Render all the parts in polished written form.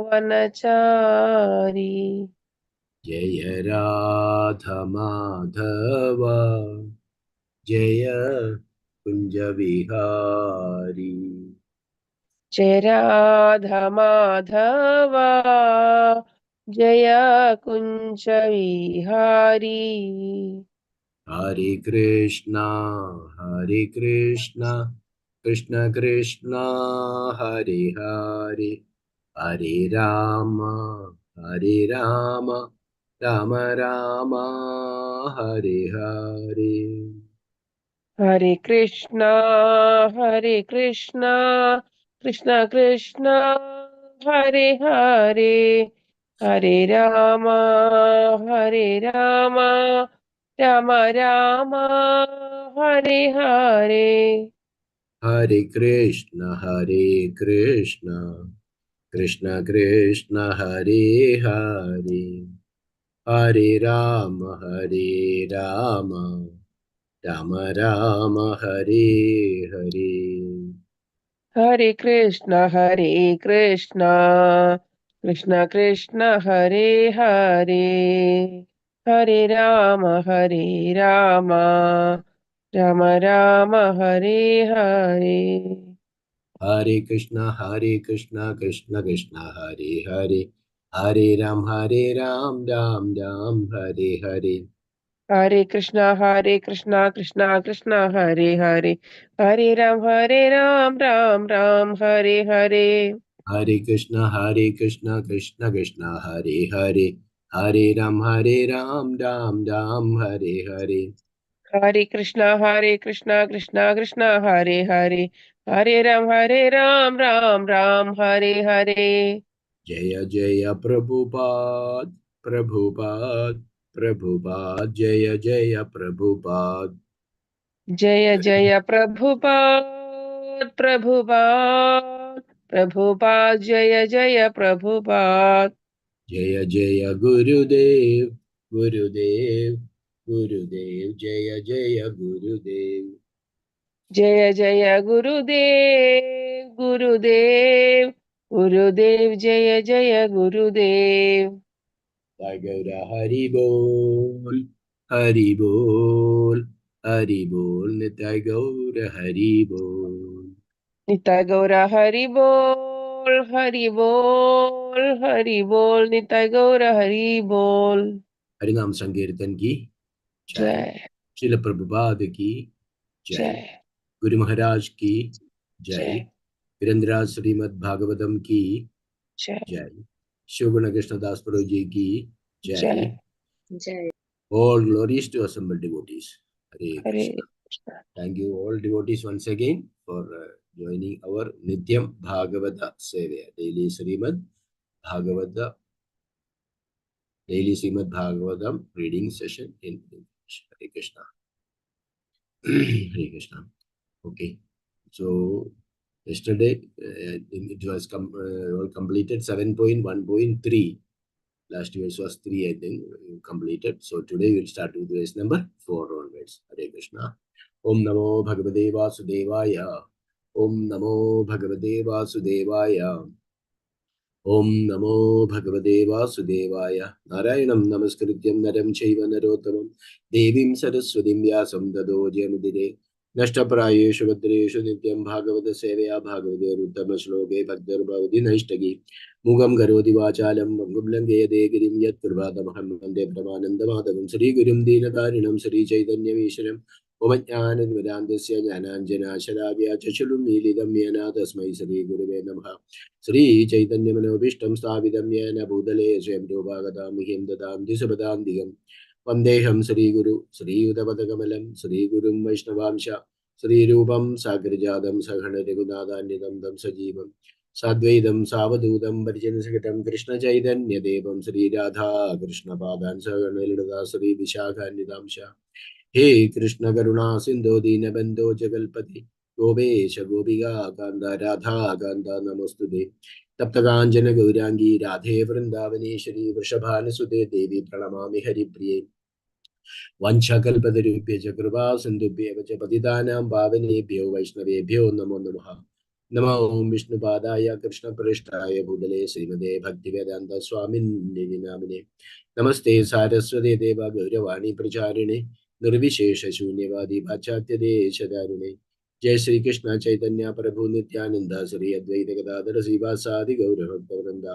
वनचारी जय राधा माधव जय कुंज विहारी जय राधा माधव जय कुंज विहारी हरे कृष्णा कृष्ण कृष्ण हरे हरे हरे राम राम राम हरे हरे हरे कृष्णा कृष्ण कृष्ण हरे हरे हरे राम राम राम हरे हरे हरे कृष्ण कृष्ण कृष्ण हरे हरे हरे राम राम राम हरे हरे हरे कृष्ण कृष्ण कृष्ण हरे हरे हरे राम राम राम हरे हरे हरे कृष्ण कृष्ण कृष्ण हरे हरे हरे राम राम राम हरे हरे हरे कृष्णा कृष्णा कृष्णा हरे हरे हरे राम राम राम हरे हरे हरे कृष्ण कृष्ण कृष्ण हरे हरे हरे राम राम राम हरे हरे हरे कृष्णा कृष्णा कृष्णा हरे हरे हरे राम राम हरे हरे जय जय प्रभुपाद प्रभुपाद प्रभुपाद जय जय प्रभुपाद जय जय प्रभुपाद जय जय प्रभुपाद जय जय गुरुदेव गुरुदेव गुरुदेव जय जय गुरुदेव जय जय गुरुदेव जय जय गुरुदेव गौर हरि बोल हरि बोल हरि बोल निताय गौर हरि बोल निताय गौरा हरि बोल निताय गौरा हरि बोल हरिनाम संकीर्तन की जय जय श्रील प्रभुपाद की जय जय गुरु महाराज की जय जय वीरेंद्र श्रीमद् भागवतम की जय जय शिवगुण कृष्णदास प्रभु जी की जय जय Jai. all glories to assembled devotees. Hare Hare Krishna. Krishna Thank you all devotees once again for joining our Nityam Bhagavata Sevaya daily Srimad Bhagavatam reading session in English. Hare Krishna. Hare Krishna. Okay. So yesterday it was all completed 7.1.3. Last verse was 3, I think, completed. So today we'll start with verse number 4 onwards. Hare Krishna. Om Namo Bhagavate Vasudevaya. Om Namo Bhagavate Vasudevaya. Om Namo Bhagavate Vasudevaya. Narayanam Namaskrityam Naram Chaiva Narottamam Devim Saraswatim Vyasam Tado Jayamudire Nashtaprayeshu Bhadreshu Nityam Bhagavata Sevaya Bhagavate Ruttama Shloke Bhaddar Bhavati Naishtagi Mugam Karoti Vachalam Gublange Degirim Yat Prabhatamaham Vande Brahmananda Madhavam Sri Gurum Dinatarinam Sri Chaitanya Vishram Om-Jnana-Vedantasya Jnananjana-Shalabhya Chachulum Milidam Yena Tasmai Sri Guruve Namaha Sri Chaitanya Manobishtam Stavidam Yena Bhudale Swayam Prabhagatam Mihim Dadam Disabadam Digam Vandeham Sri Guru Sri Udavadagamalam Sri Gurum Vaishnavamsha Sri Rupam Sagrajadam Saghana Regunadhanidam Dam Sajivam Sadvaidam Savadudam Varjanasagatam Krishna Chaitanya Devam Sri Radha Krishna Padan Saghana Lilada Sri Vishakha Nidamsha हे कृष्ण करुणा सिंधु दीनबंधो जगल्पति गोपेश गोपिका कांदा राधा कांदा नमोस्तुते तप्त कांचन गौरांगी राधे वृंदावनेश्वरी वृषभानुसुते देवी प्रणमामि हरिप्रिये वंशकल्पतरुभ्यश्च कृपा सिन्धुभ्येव च पतितानां पावनेभ्यो वैष्णवेभ्यो नमो नमः नमो ओम विष्णुपादाय कृष्णप्रेष्ठाय भूतले श्रीमते भक्तिवेदांत स्वामिन्निधि नामिने नमस्ते सारस्वते देव गौरवाणी प्रचारिणे निर्विशेष शून्यवादी पाश्चात्य देशधारिणे जय श्री कृष्ण चैतन्य प्रभु नित्यानंद श्री अद्वैत गदाधर श्रीवासादि गौरभक्तवृंदा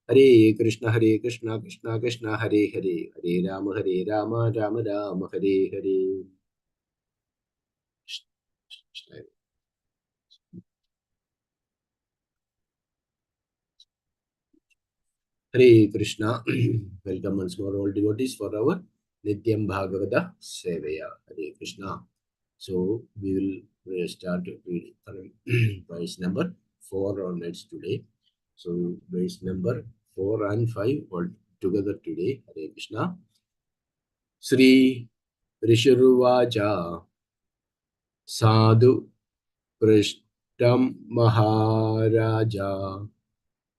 हरे Krishna Krishna Krishna Hare Hare Hare Ram Ram Ram Hare Hare. Hare Krishna. Welcome once more all devotees for our Nityam Bhagavata Sevaya. Hare Krishna. So we will start reading verse number 4 onwards today. So verse number 4 and 5 all together today. Hare Krishna. Sri Rishiruvaja Sadhu Prishtam Maharaja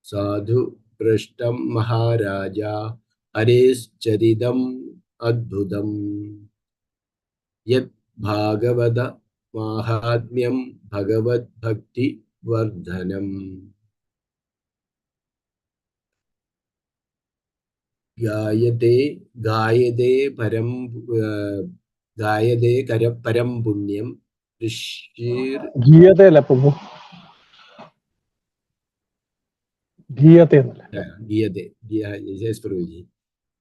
Sadhu Prashtam Maharaja Harischaritam Adbhudam Yat Bhagavata Mahatmyam Bhagavad Bhakti Vardhanam Gayade Param Punyam Rishir ഗീയത്തെ അല്ല പ്രഭു, ഗീയത്തെ എന്നല്ല. Giyade yes Prabhuji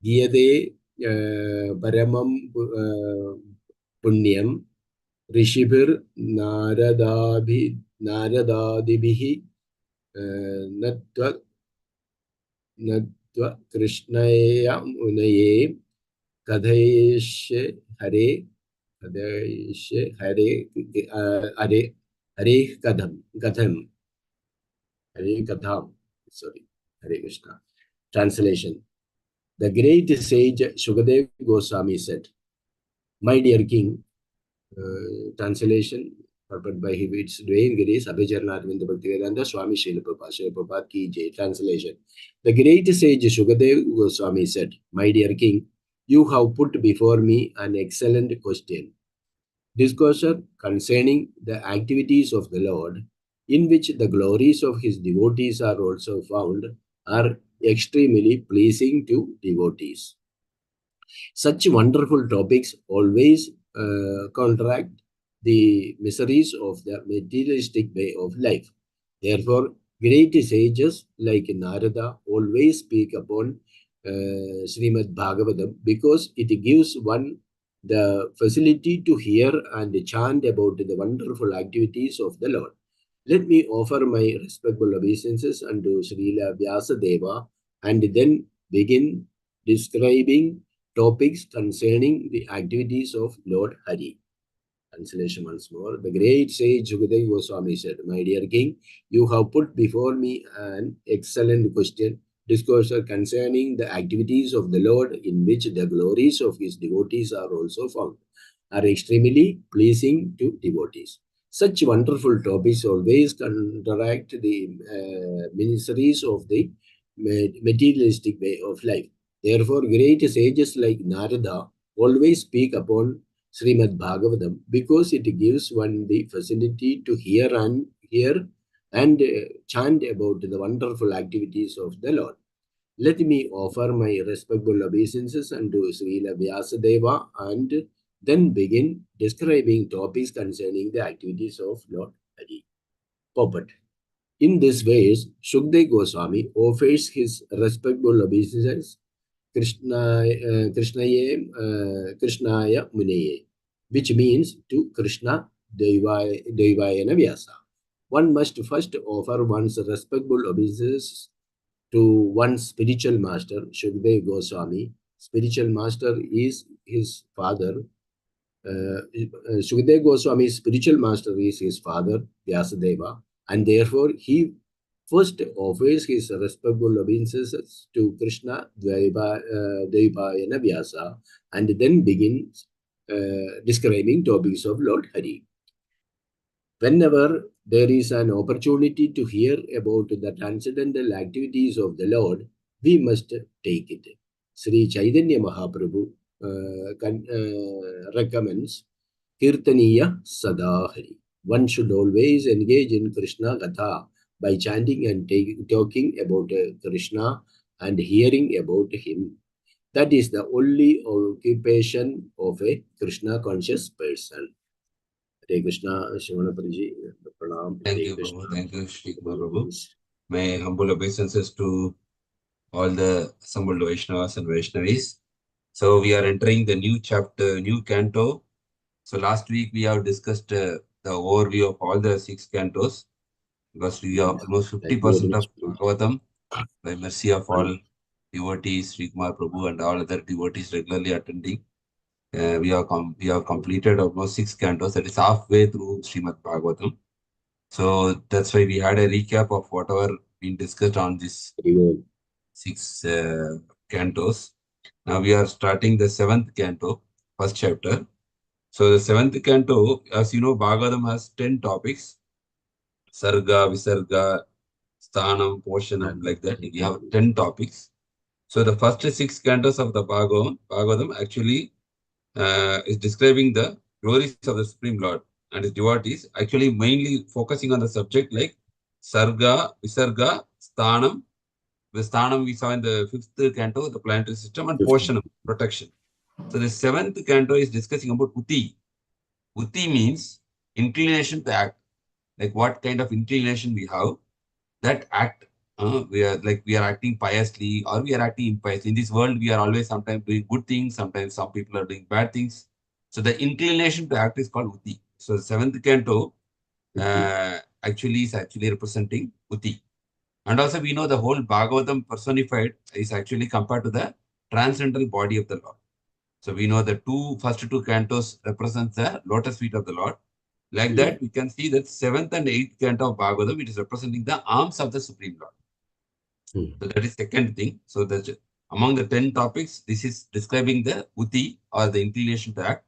Giyade Paramam Punyam Rishibir Naradadibihi Natva Krishnaya Unaye Kadhaishe Hare Hare Kadham Hare Kadham. Sorry, Hare Krishna. Translation. The great sage Sukadeva Goswami said, "My dear king," translation purport by His Divine Grace Abhijarnatvinda Bhaktivedanta Swami Srila Prabhupada Ki Jai. Translation. The great sage Sukadeva Goswami said, "My dear king, you have put before me an excellent question. Discourse concerning the activities of the Lord, in which the glories of his devotees are also found, are extremely pleasing to devotees. Such wonderful topics always counteract the miseries of the materialistic way of life. Therefore, great sages like Narada always speak upon Srimad Bhagavatam because it gives one the facility to hear and chant about the wonderful activities of the Lord. Let me offer my respectful obeisances unto Srila Vyasadeva and then begin describing topics concerning the activities of Lord Hari. Translation once more. The great sage Sukadeva Goswami said, "My dear king, you have put before me an excellent question, discourse concerning the activities of the Lord, in which the glories of his devotees are also found, are extremely pleasing to devotees. Such wonderful topics always counteract the miseries of the materialistic way of life. Therefore, great sages like Narada always speak upon Srimad Bhagavatam because it gives one the facility to hear and chant about the wonderful activities of the Lord. Let me offer my respectful obeisances unto Srila Vyasadeva and then begin describing topics concerning the activities of Lord Hari." Purport. In this ways, Sukadeva Goswami offers his respectful obeisances Krishnaya Muneye, which means to Krishna Devayana Vyasa. One must first offer one's respectful obeisances to one's spiritual master, Sukadeva Goswami. Spiritual master is his father. Sukadeva Goswami's spiritual master is his father, Vyasadeva, and therefore he first offers his respectful obeisances to Krishna Dvaipayana Vyasa and then begins describing topics of Lord Hari. Whenever there is an opportunity to hear about the transcendental activities of the Lord, we must take it. Sri Chaitanya Mahaprabhu recommends Kirtaniya Sadahari. one should always engage in Krishna Katha by chanting and talking about Krishna and hearing about him. That is the only occupation of a Krishna conscious person. Hare Krishna, Shivana Priji, Pranam. Thank Hare you, Krishna. Prabhu. Thank you, Shri Kumar Prabhu. My humble obeisances to all the assembled Vaishnavas and Vaishnavis. So we are entering the new chapter, new canto. So last week we have discussed the overview of all the 6 cantos, because we are almost 50% of Bhagavatam, by mercy of all devotees, Sri Kumar Prabhu and all other devotees regularly attending. We have completed almost 6 cantos, that is halfway through Srimad Bhagavatam. So that's why we had a recap of whatever been discussed on this 6 cantos. Now we are starting the 7th canto, first chapter. So the 7th canto, as you know, Bhagavatam has 10 topics: Sarga, Visarga, Sthanam, Poshanam, like that. We have 10 topics. So the first 6 cantos of the Bhagavatam actually is describing the glories of the Supreme Lord and his devotees, actually mainly focusing on the subject like Sarga, Visarga, Sthanam. The Sthanam we saw in the 5th canto, the planetary system, and Poshanam, protection. So the 7th canto is discussing about Uti. Uti means inclination to act, like what kind of inclination we have, that act. We are acting piously or we are acting impiously. In this world, we are always sometimes doing good things, sometimes some people are doing bad things. So the inclination to act is called Uti. So the 7th canto actually is representing Uti. And also we know the whole Bhagavatam personified is actually compared to the transcendental body of the Lord. So we know the first two cantos represents the lotus feet of the Lord. Like that, we can see that 7th and 8th canto of Bhagavatam, it is representing the arms of the Supreme Lord. So that is second thing. So that among the 10 topics, this is describing the Uti or the inclination to act.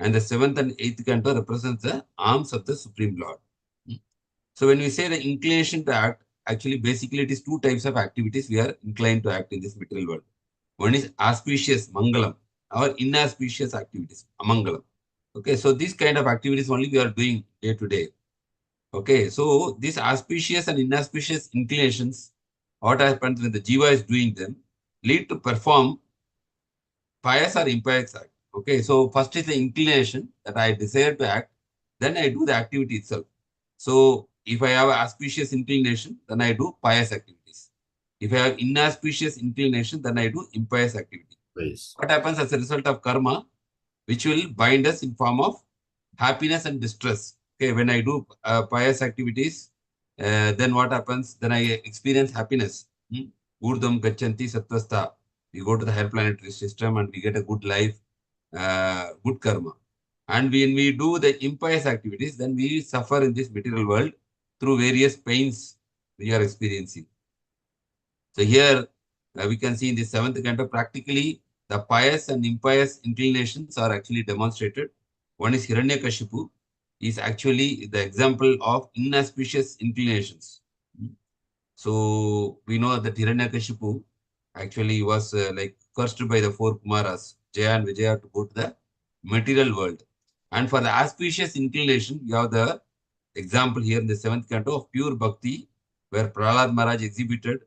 And the 7th and 8th canto represents the arms of the Supreme Lord. So when we say the inclination to act, actually basically it is 2 types of activities we are inclined to act in this material world. One is auspicious, mangalam, or inauspicious activities, amangalam. Okay, so these kind of activities only we are doing day to day. Okay, so these auspicious and inauspicious inclinations, what happens when the jiva is doing them, lead to perform pious or impious act. Okay, so first is the inclination that I desire to act, then I do the activity itself. So if I have auspicious inclination, then I do pious activities. If I have inauspicious inclination, then I do impious activity. Yes. What happens as a result of karma, which will bind us in form of happiness and distress. Okay, when I do pious activities, then what happens? Then I experience happiness. Urdham gachanti satvastha. We go to the higher planetary system and we get a good life, good karma. And when we do the impious activities, then we suffer in this material world through various pains we are experiencing. So here we can see in the 7th canto, practically the pious and impious inclinations are actually demonstrated. One is Hiranyakashipu, is actually the example of inauspicious inclinations. So we know that Hiranyakashipu actually was like cursed by the 4 Kumaras, Jaya and Vijaya, to go to the material world. And for the auspicious inclination, we have the example here in the 7th canto of pure bhakti, where Prahlad Maharaj exhibited,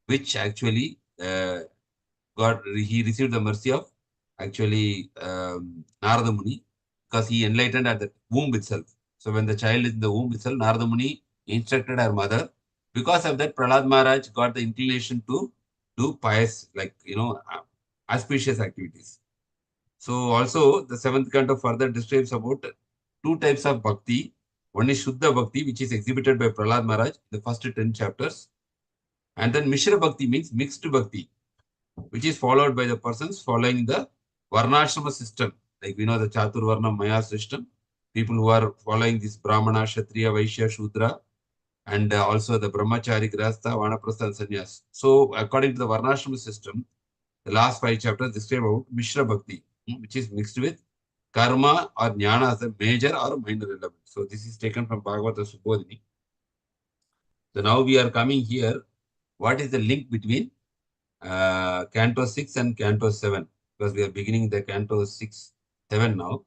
which actually he received the mercy of actually Narada Muni, because he enlightened at the womb itself. So when the child is in the womb itself, Narada Muni instructed her mother. Because of that, Prahlad Maharaj got the inclination to do pious, auspicious activities. So also the 7th canto further describes about 2 types of bhakti. One is Shuddha Bhakti, which is exhibited by Prahlad Maharaj, the first 10 chapters. And then Mishra Bhakti means mixed Bhakti, which is followed by the persons following the Varnashrama system. Like we know the Chaturvarna Maya system. People who are following this Brahmana, Kshatriya, Vaishya, Shudra, and also the Brahmachari, Grahastha, Vanaprastha, and Sannyas. So according to the Varnashrama system, the last 5 chapters describe about Mishra Bhakti, which is mixed with karma or jnana as a major or minor element. So this is taken from Bhagavata Subodhini. So now we are coming here. What is the link between Canto 6 and Canto 7? Because we are beginning the Canto 6, 7 now.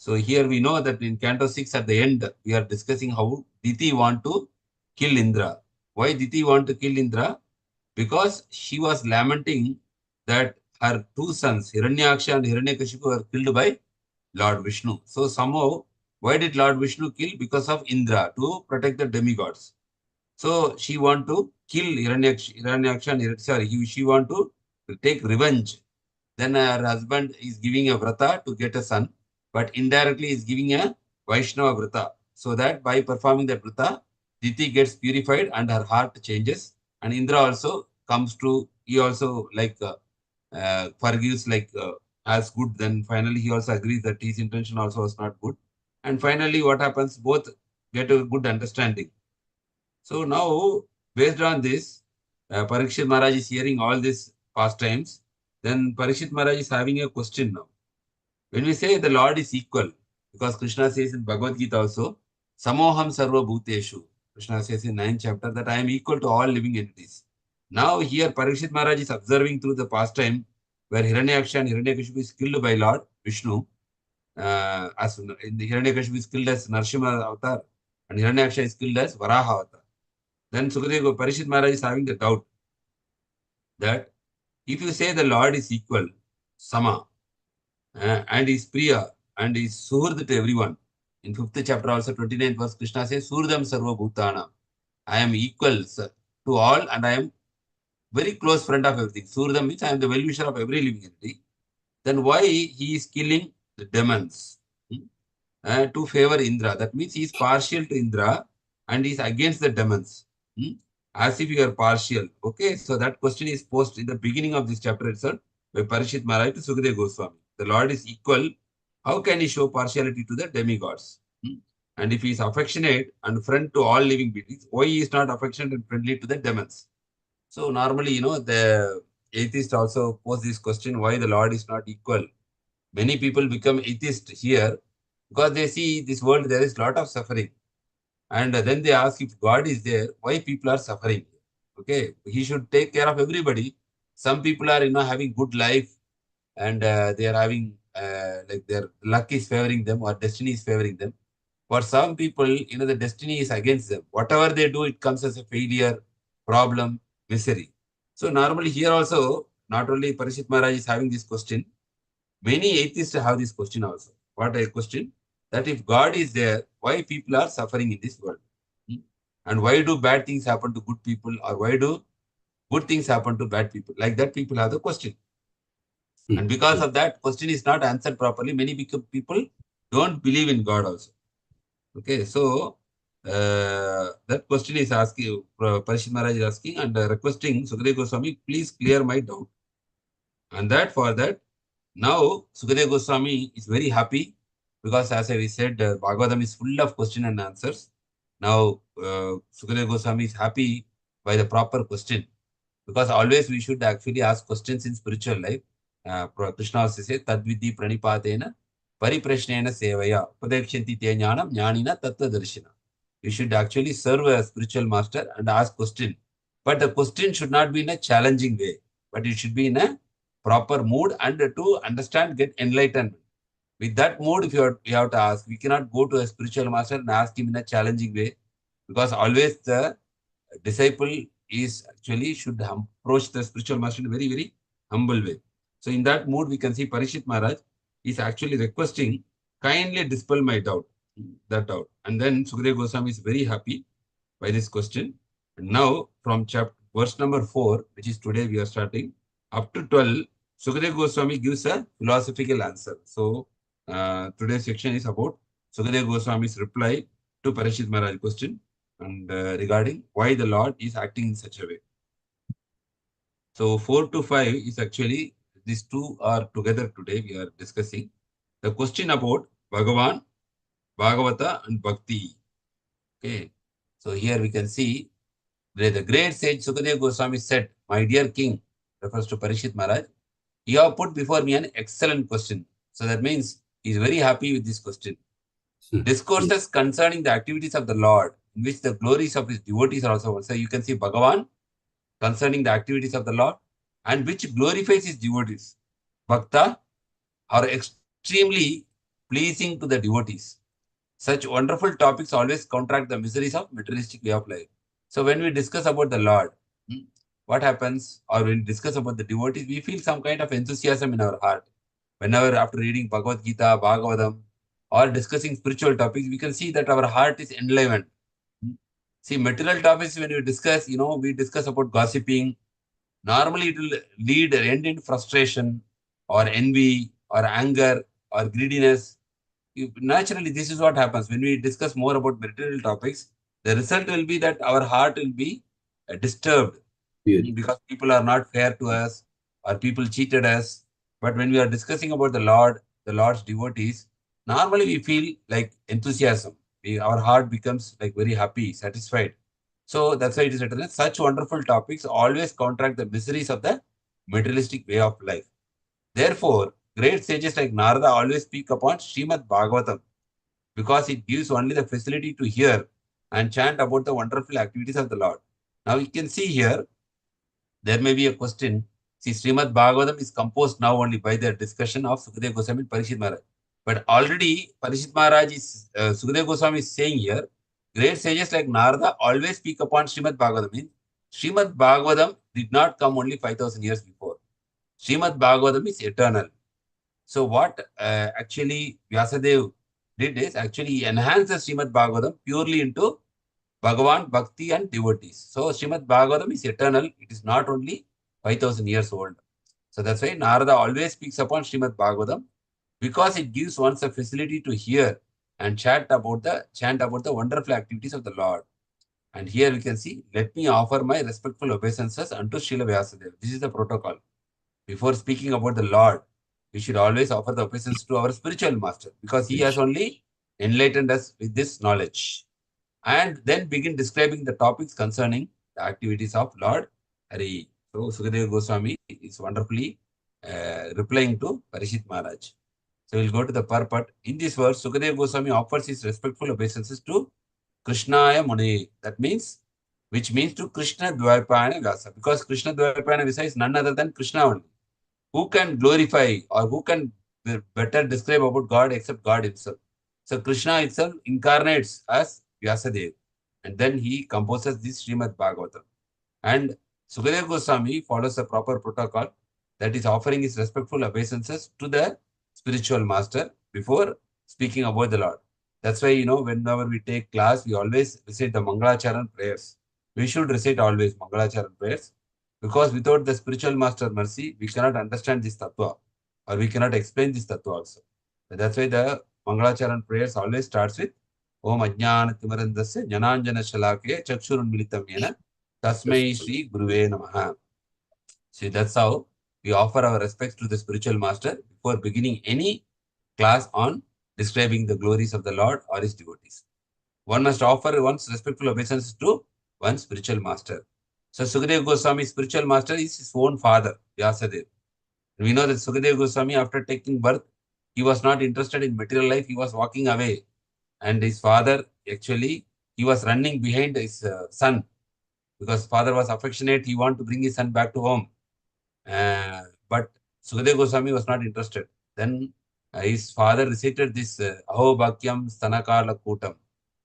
So here we know that in Canto 6 at the end, we are discussing how Diti want to kill Indra. Why Diti want to kill Indra? Because she was lamenting that her two sons, Hiranyaksha and Hiranyakashipu, were killed by Lord Vishnu. So somehow, why did Lord Vishnu kill? Because of Indra, to protect the demigods. So she want to kill Hiranyaksha and she want to take revenge. Then her husband is giving a vrata to get a son, but indirectly is giving a Vaishnava vrata. So that by performing that vrata, Diti gets purified and her heart changes. And Indra also comes to, he also forgives as good. Then finally he also agrees that his intention also was not good. And finally what happens? Both get a good understanding. So now, based on this, Parikshit Maharaj is hearing all these pastimes. Then Parikshit Maharaj is having a question now. When we say the Lord is equal, because Krishna says in Bhagavad Gita also, Samoham Sarva Bhuteshu. Krishna says in 9th chapter that I am equal to all living entities. Now here Parikshit Maharaj is observing through the pastime where Hiranyaksha and Hiranyakashipu is killed by Lord Vishnu. As Hiranyakashipu is killed as Narsimha avatar and Hiranyaksha is killed as Varaha avatar. Then Sukadeva Parikshit Maharaj is having the doubt that if you say the Lord is equal, Sama, and is Priya, and is Suhrd to everyone, in 5th chapter also 29th verse, Krishna says, Surdam Sarva Bhutana. I am equal to all and I am very close friend of everything. Surdam means I am the well-wisher of every living entity. Then why he is killing the demons to favor Indra? That means he is partial to Indra and he is against the demons. As if you are partial. Okay, so that question is posed in the beginning of this chapter itself by Parikshit Maharaj to Sukadeva Goswami. The Lord is equal. How can he show partiality to the demigods? And if he is affectionate and friend to all living beings, why he is not affectionate and friendly to the demons? So normally, the atheists also pose this question, why the Lord is not equal? Many people become atheist here because they see this world, there is a lot of suffering. And then they ask if God is there, why people are suffering? Okay, he should take care of everybody. Some people are, having good life and they are having their luck is favoring them or destiny is favoring them. For some people, the destiny is against them. Whatever they do, it comes as a failure, problem, misery. So normally here also, not only Parikshit Maharaj is having this question, many atheists have this question also. What a question? That if God is there, why people are suffering in this world? And why do bad things happen to good people, or why do good things happen to bad people? Like that, people have the question. And because of that, question is not answered properly. Many people don't believe in God also. Okay, so that question is asking, Parikshit Maharaj is asking and requesting Sukadeva Goswami, please clear my doubt. And for that, now Sukadeva Goswami is very happy because, as I said, Bhagavatam is full of question and answers. Now, Sukadeva Goswami is happy by the proper question, because always we should actually ask questions in spiritual life. Krishna also says, Tadvidhi pranipadena pariprashnena sevaya upadekshanti te jnanam jnanina tattva darshina. You should actually serve a spiritual master and ask question. But the question should not be in a challenging way, but it should be in a proper mood and to understand, get enlightenment. With that mood, if you have to ask, we cannot go to a spiritual master and ask him in a challenging way, because always the disciple is actually should approach the spiritual master in a very, very humble way. So in that mood, we can see Parikshit Maharaj is actually requesting, kindly dispel my doubt, that doubt. And then Sukadeva Goswami is very happy by this question. And now from verse number 4, which is today we are starting, up to 12, Sukadeva Goswami gives a philosophical answer. So today's section is about Sukadeva Goswami's reply to Parikshit Maharaj question and regarding why the Lord is acting in such a way. So 4 to 5 is actually, these two are together today we are discussing. The question about Bhagavan, Bhagavata and Bhakti. Okay. So here we can see the great sage Sukadeva Goswami said, my dear king, refers to Parikshit Maharaj, you have put before me an excellent question. So that means he is very happy with this question. Discourses concerning the activities of the Lord, in which the glories of his devotees are also. So you can see Bhagavan concerning the activities of the Lord and which glorifies his devotees. Bhakta are extremely pleasing to the devotees. Such wonderful topics always counteract the miseries of materialistic way of life. So when we discuss about the Lord, what happens, or when we discuss about the devotees, we feel some kind of enthusiasm in our heart. Whenever after reading Bhagavad Gita, Bhagavatam, or discussing spiritual topics, we can see that our heart is enlivened. See, material topics, when we discuss, we discuss about gossiping. Normally, it will end in frustration or envy or anger or greediness. Naturally, this is what happens when we discuss more about material topics. The result will be that our heart will be disturbed because people are not fair to us or people cheated us. But when we are discussing about the Lord's devotees, normally we feel like enthusiasm. Our heart becomes like very happy, satisfied. So that's why it is written, such wonderful topics always counteract the miseries of the materialistic way of life. Therefore, great sages like Narada always speak upon Srimad Bhagavatam because it gives only the facility to hear and chant about the wonderful activities of the Lord. Now you can see here, there may be a question. See, Srimad Bhagavatam is composed now only by the discussion of Sukadeva Goswami and Parishit Maharaj. But already Parishit Maharaj is, Sukadeva Goswami is saying here, great sages like Narada always speak upon Srimad Bhagavatam. Means Srimad Bhagavatam did not come only 5,000 years before. Srimad Bhagavatam is eternal. So what actually Vyasadeva did is actually he enhanced the Srimad Bhagavatam purely into Bhagavan, Bhakti and devotees. So Srimad Bhagavatam is eternal. It is not only 5,000 years old. So that's why Narada always speaks upon Srimad Bhagavatam because it gives one a facility to hear and chant about the wonderful activities of the Lord. And here we can see, let me offer my respectful obeisances unto Srila Vyasadeva. This is the protocol. Before speaking about the Lord, we should always offer the obeisance to our spiritual master because he has only enlightened us with this knowledge. And then begin describing the topics concerning the activities of Lord Hari. So Sukadeva Goswami is wonderfully replying to Parishit Maharaj. So we'll go to the purport. In this verse, Sukadeva Goswami offers his respectful obeisances to Krishnaya Muni. That means, which means to Krishna Dvaipayana Vyasa. Because Krishna Dvaipayana Vyasa is none other than Krishna only. Who can glorify or who can better describe about God except God himself? So Krishna itself incarnates as Vyasadeva. And then he composes this Srimad Bhagavatam. And Sukadeva Goswami follows a proper protocol, that is offering his respectful obeisances to the spiritual master before speaking about the Lord. That's why, whenever we take class, we always recite the Mangalacharan prayers. We should recite always Mangalacharan prayers because without the spiritual master mercy, we cannot understand this tattva or we cannot explain this tattva also. That's why the Mangalacharan prayers always starts with Om Ajnana Timarandasya Jnananjana Shalakya Chakshurun Militam Yena Tasmai Shri Guruve Namaha. See, that's how we offer our respects to the spiritual master before beginning any class on describing the glories of the Lord or his devotees. One must offer one's respectful obeisances to one's spiritual master. So Sukadeva Goswami's spiritual master is his own father, Vyasadeva. We know that Sukadeva Goswami, after taking birth, he was not interested in material life. He was walking away. And his father, actually, he was running behind his son because father was affectionate. He wanted to bring his son back to home. But Sukadeva Goswami was not interested. Then his father recited this Aho Bhakyam Stanakala Kutam.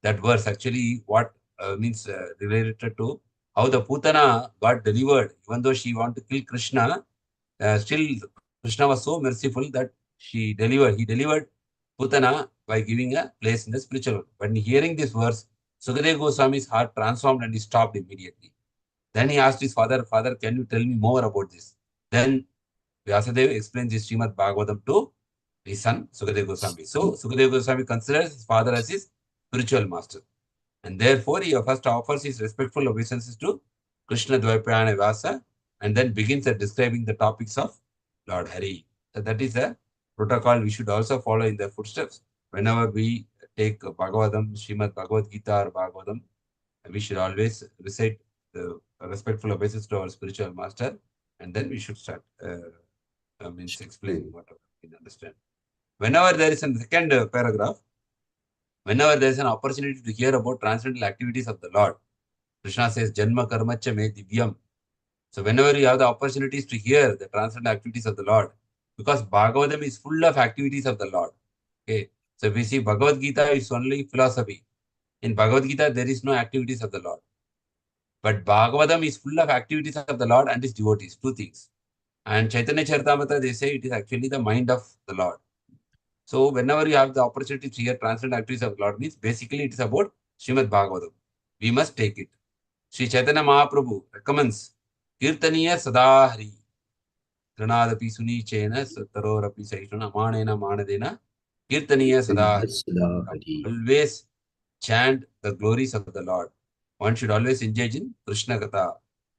That verse actually what means related to how the Putana got delivered. Even though she wanted to kill Krishna, still Krishna was so merciful that he delivered Putana by giving a place in the spiritual world. But hearing this verse, Sukadeva Goswami's heart transformed and he stopped immediately. Then he asked his father, Father, can you tell me more about this? Then Vyasadeva explains this Srimad Bhagavatam to his son, Sukadeva Goswami. So Sukadeva Goswami considers his father as his spiritual master. And therefore, he first offers his respectful obeisances to Krishna Dvaipayana Vyasa and then begins at describing the topics of Lord Hari. So that is a protocol we should also follow in the footsteps. Whenever we take Bhagavatam, Srimad Bhagavad Gita or Bhagavatam, we should always recite the respectful obeisance to our spiritual master and then we should start explaining whatever we can understand. Whenever there is a second paragraph, whenever there is an opportunity to hear about transcendental activities of the Lord, Krishna says, Janma Karmacha Me Divyam. So whenever you have the opportunities to hear the transcendental activities of the Lord, because Bhagavatam is full of activities of the Lord. Okay. So if we see Bhagavad Gita is only philosophy. In Bhagavad Gita, there is no activities of the Lord. But Bhagavatam is full of activities of the Lord and his devotees. Two things. And Chaitanya Charitamrita, they say it is actually the mind of the Lord. So whenever you have the opportunity to hear transcendental activities of the Lord, means basically it is about Srimad Bhagavatam. We must take it. Sri Chaitanya Mahaprabhu recommends Kirtaniya Sadahari. Trinadapi Sunichena Satarorapi Saishana Manena Manadena Kirtaniya Sadahari. Always chant the glories of the Lord. One should always engage in Krishna Katha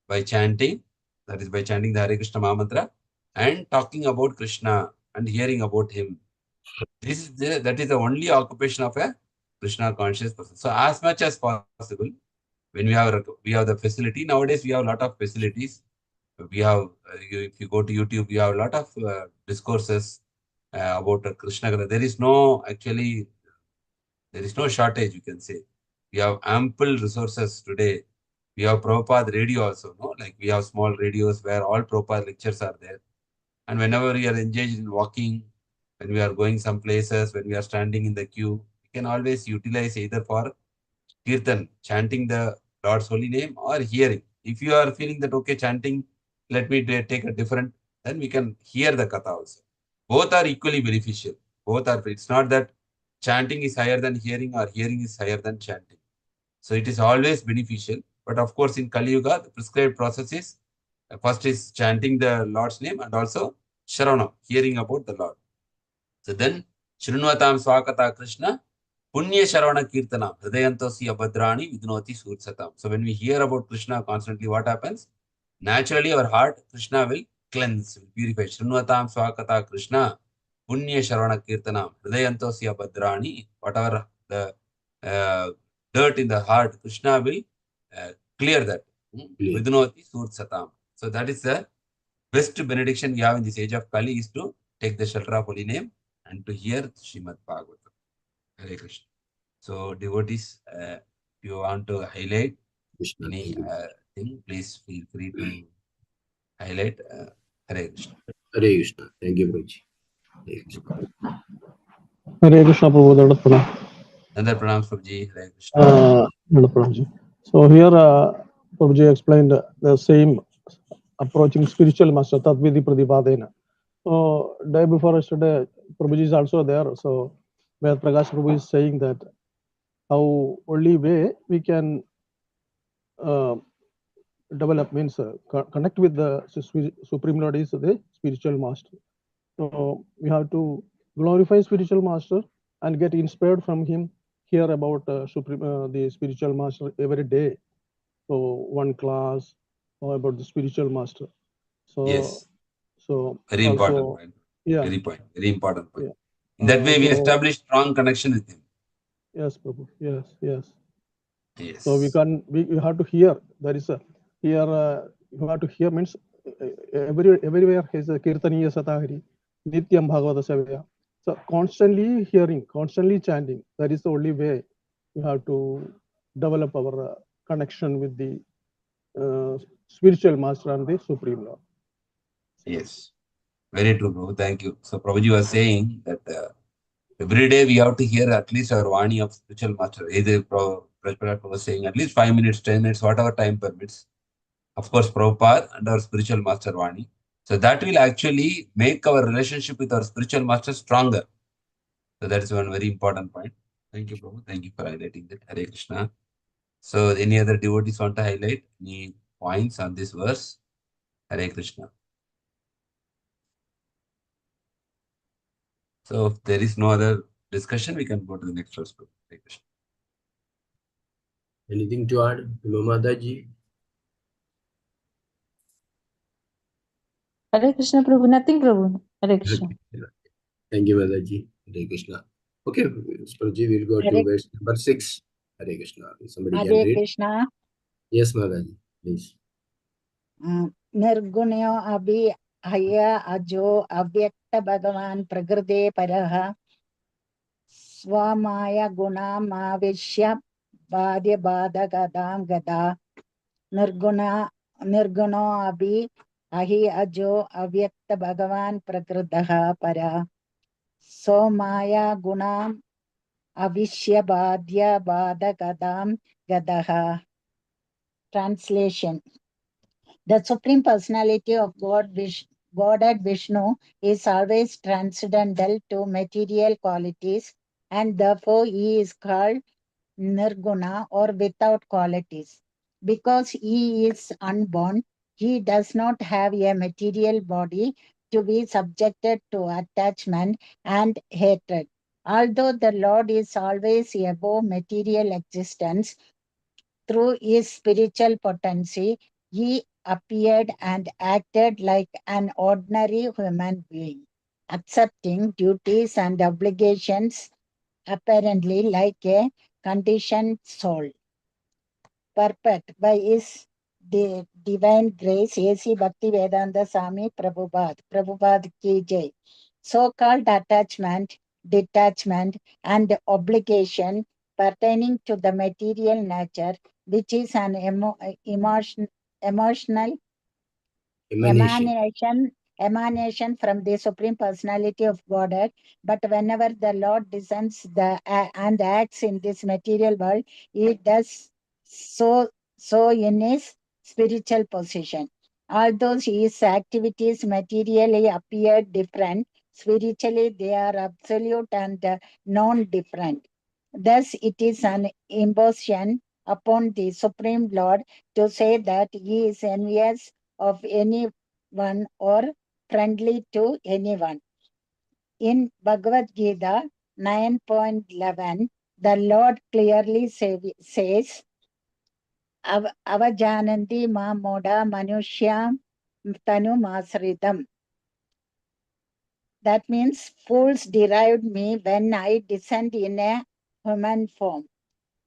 by chanting, that is by chanting the Hare Krishna Mahamantra and talking about Krishna and hearing about him. That is the only occupation of a Krishna conscious person. So as much as possible, when we have the facility, nowadays we have a lot of facilities. We have, if you go to YouTube, we have a lot of discourses about Krishna Katha. There is no shortage, you can say. We have ample resources today. We have Prabhupada radio also, no? Like we have small radios where all Prabhupada lectures are there. And whenever we are engaged in walking, when we are going some places, when we are standing in the queue, we can always utilize either for kirtan, chanting the Lord's holy name, or hearing. If you are feeling that, okay, chanting, let me take a different, then we can hear the katha also. Both are equally beneficial. Both are, it's not that chanting is higher than hearing or hearing is higher than chanting. So it is always beneficial. But of course, in Kali Yuga, the prescribed process is first is chanting the Lord's name and also Sharanam, hearing about the Lord. So then, Shrunvatam Swakata Krishna, Punya Sharavana Kirtana, Hridayantosi Abhadrani Vidnoti Sursatam. So when we hear about Krishna constantly, what happens? Naturally, our heart, Krishna will cleanse, will purify. Shrunvatam Swakata Krishna, Punya Sharavana Kirtana, Hridayantosi Abhadrani, whatever the dirt in the heart, Krishna will clear that. Vidnoti Sursatam. So that is the best benediction we have in this age of Kali, is to take the shelter of holy name and to hear Srimad Bhagavatam. Hare Krishna. So devotees, if you want to highlight any thing, please feel free to highlight. Hare Krishna. Hare Krishna. Thank you, Prabhuji. Hare Krishna. Hare Krishna, Prabhu. Another pranams, Prabhuji. Hare Krishna. So here, Prabhuji explained the same approaching spiritual master, Tatvidi Pradipadena. So day before yesterday, Prabhuji is also there. So where Prakash Prabhu is saying that how only way we can develop, means connect with the Supreme Lord is the spiritual master. So we have to glorify spiritual master and get inspired from him. Hear about the spiritual master every day. So one class about the spiritual master. So yes. So very also, important point. Yeah. Very important point. Yeah. In that way, we So- establish strong connection with him. Yes, Prabhu. Yes. Yes. So we have to hear. There is a here. You have to hear means everywhere is a Kirtaniya Satahari, Nityam Bhagavata Sevaya. So constantly hearing, constantly chanting. That is the only way we have to develop our connection with the spiritual master and the Supreme Lord. Yes. Very true, Prabhu. Thank you. So Prabhuji was saying that every day we have to hear at least our Vani of spiritual master. Either Prabhupada was saying at least 5 minutes, 10 minutes, whatever time permits. Of course, Prabhupada and our spiritual master Vani. So that will actually make our relationship with our spiritual master stronger. So that is one very important point. Thank you, Prabhu. Thank you for highlighting that. Hare Krishna. So any other devotees want to highlight any points on this verse? Hare Krishna. So if there is no other discussion, we can go to the next verse. Hare Krishna. Anything to add, Mamaji? Hare Krishna, Prabhu. Nothing, Prabhu. Hare Krishna. Thank you, Madaji. Hare Krishna. Okay, Prabhuji, we'll go to verse number 6. Hare Krishna. Somebody can Hare read. Krishna. Yes, Madaji, please. Nirgunyo abhi haya ajo avyakta bhagavan prakrite paraha swamaya gunam avishya badya badagadam gada nirguno abhi ahi ajo avyakta bhagavan prakritaha para Somaya gunam avishyabadya badagadam gadaha. Translation. The Supreme Personality of Godhead Vishnu is always transcendental to material qualities, and therefore he is called Nirguna, or without qualities. Because he is unborn, he does not have a material body to be subjected to attachment and hatred. Although the Lord is always above material existence, through his spiritual potency, he appeared and acted like an ordinary human being, accepting duties and obligations apparently like a conditioned soul. Perfect by his divine grace, A.C. Bhakti Vedanta Swami Prabhupada ki jai. So-called attachment, detachment, and obligation pertaining to the material nature, which is an emotional emanation from the Supreme Personality of Godhead. But whenever the Lord descends and acts in this material world, he does so in his spiritual position. Although his activities materially appear different, spiritually they are absolute and non-different. Thus, it is an imposition upon the Supreme Lord to say that he is envious of anyone or friendly to anyone. In Bhagavad Gita 9.11, the Lord clearly says, Avajananti ma moda manushya tanu masritam. That means fools derived me when I descend in a human form.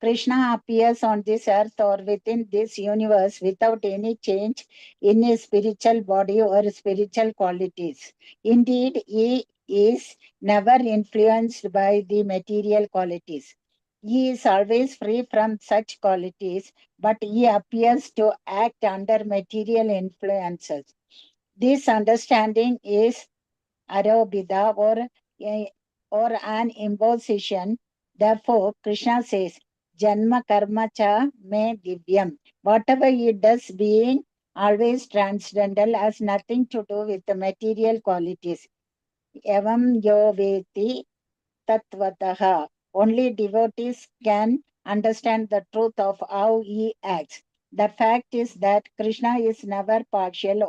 Krishna appears on this earth or within this universe without any change in his spiritual body or spiritual qualities. Indeed, he is never influenced by the material qualities. He is always free from such qualities, but he appears to act under material influences. This understanding is arobida or an imposition. Therefore, Krishna says, Janma karma cha me divyam. Whatever he does, being always transcendental, has nothing to do with the material qualities. Evam yo veti tatvataha. Only devotees can understand the truth of how he acts. The fact is that Krishna is never partial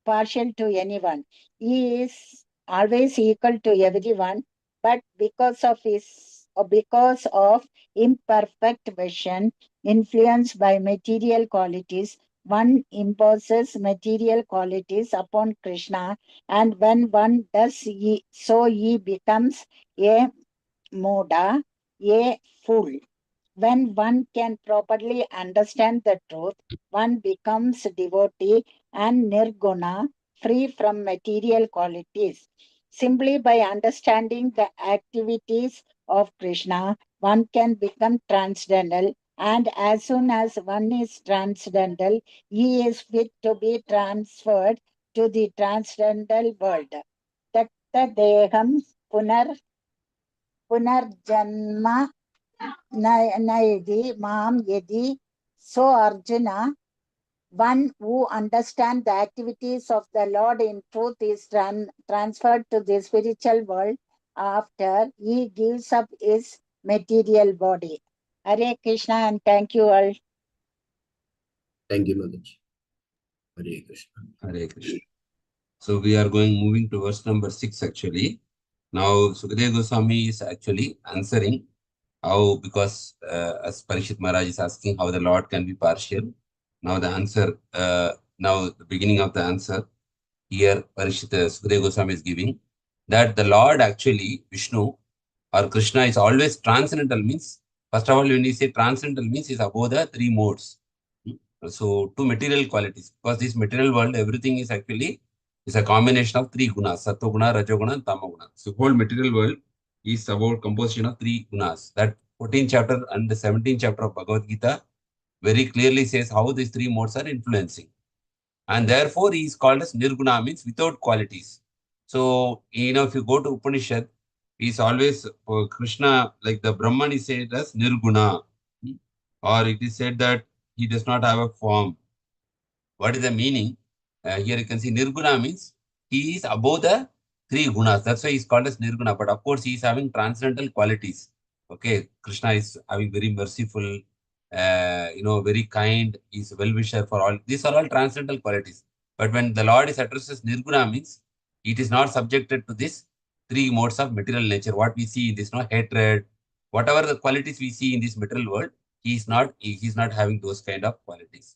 to anyone. He is always equal to everyone, but because of imperfect vision influenced by material qualities, one imposes material qualities upon Krishna, and when one does so, he becomes a moda, a fool. When one can properly understand the truth, one becomes devotee and nirguna, free from material qualities. Simply by understanding the activities of Krishna, one can become transcendental, and as soon as one is transcendental, he is fit to be transferred to the transcendental world. Tatta deham punarjanma Naidi, Mam, Yedi. So, Arjuna, one who understands the activities of the Lord in truth is transferred to the spiritual world after he gives up his material body. Hare Krishna, and thank you all. Thank you, Mataji. Hare Krishna. Hare Krishna. So we are moving to verse number 6 actually. Now Sukadeva Goswami is actually answering how, because as Parishit Maharaj is asking how the Lord can be partial. Now the answer, now the beginning of the answer here Parishit Sukadeva Goswami is giving that the Lord actually, Vishnu or Krishna, is always transcendental. Means, first of all, when we say transcendental means is above the three modes. So two material qualities, because this material world, everything is actually is a combination of three gunas, sattva guna, rajo guna, and tama guna. So whole material world is about composition of three gunas. That 14th chapter and the 17th chapter of Bhagavad Gita very clearly says how these three modes are influencing. And therefore he is called as nirguna, means without qualities. So, if you go to Upanishad, is always for Krishna, like the Brahman is said as Nirguna. Or it is said that he does not have a form. What is the meaning? Here you can see Nirguna means he is above the three gunas. That's why he is called as Nirguna. But of course, he is having transcendental qualities. Okay, Krishna is having very merciful, very kind. He is well-wisher for all. These are all transcendental qualities. But when the Lord is addressed as Nirguna means it is not subjected to this three modes of material nature. What we see in this, hatred, whatever the qualities we see in this material world, he is not having those kind of qualities.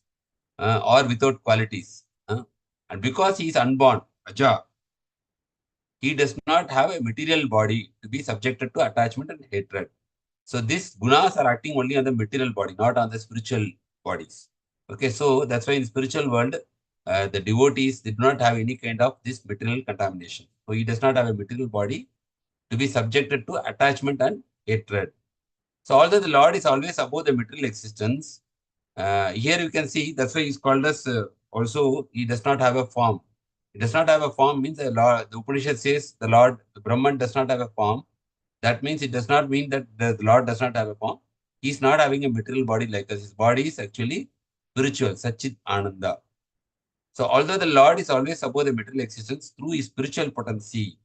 Or without qualities. And because he is unborn, Aja, he does not have a material body to be subjected to attachment and hatred. So these gunas are acting only on the material body, not on the spiritual bodies. Okay, so that's why in spiritual world, the devotees did not have any kind of this material contamination. So he does not have a material body to be subjected to attachment and hatred. So although the Lord is always above the material existence, here you can see that's why he's called as also he does not have a form. He does not have a form means the Upanishad says the Brahman does not have a form. That means it does not mean that the Lord does not have a form. He's not having a material body like us. His body is actually spiritual, Satchit Ananda. So although the Lord is always above the material existence, through his spiritual potency,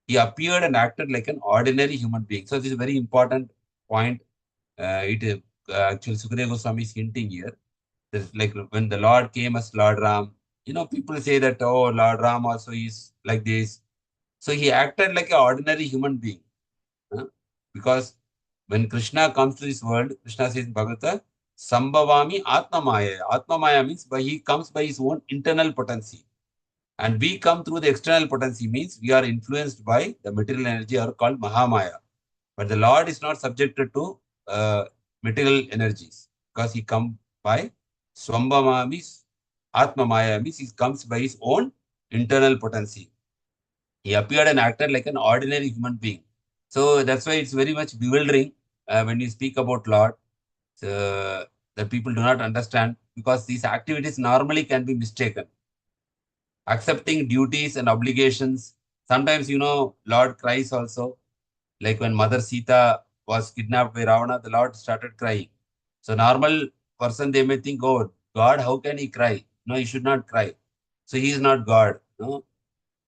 he appeared and acted like an ordinary human being. So this is a very important point. Actually Sukadeva GOSVAMÍ is hinting here. There's like when the Lord came as Lord Ram, people say that, oh, Lord Ram also is like this. So he acted like an ordinary human being. Because when Krishna comes to this world, Krishna says in Bhagavata, Sambhavami Atmamaya. Atmamaya means he comes by his own internal potency. And we come through the external potency means we are influenced by the material energy or called Mahamaya. But the Lord is not subjected to material energies because he comes by Swambhama means Atmamaya means he comes by his own internal potency. He appeared and acted like an ordinary human being. So that's why it's very much bewildering when you speak about Lord. That people do not understand because these activities normally can be mistaken. Accepting duties and obligations. Sometimes, Lord cries also. Like when Mother Sita was kidnapped by Ravana, the Lord started crying. So normal person, they may think, oh, God, how can he cry? No, he should not cry. So he is not God,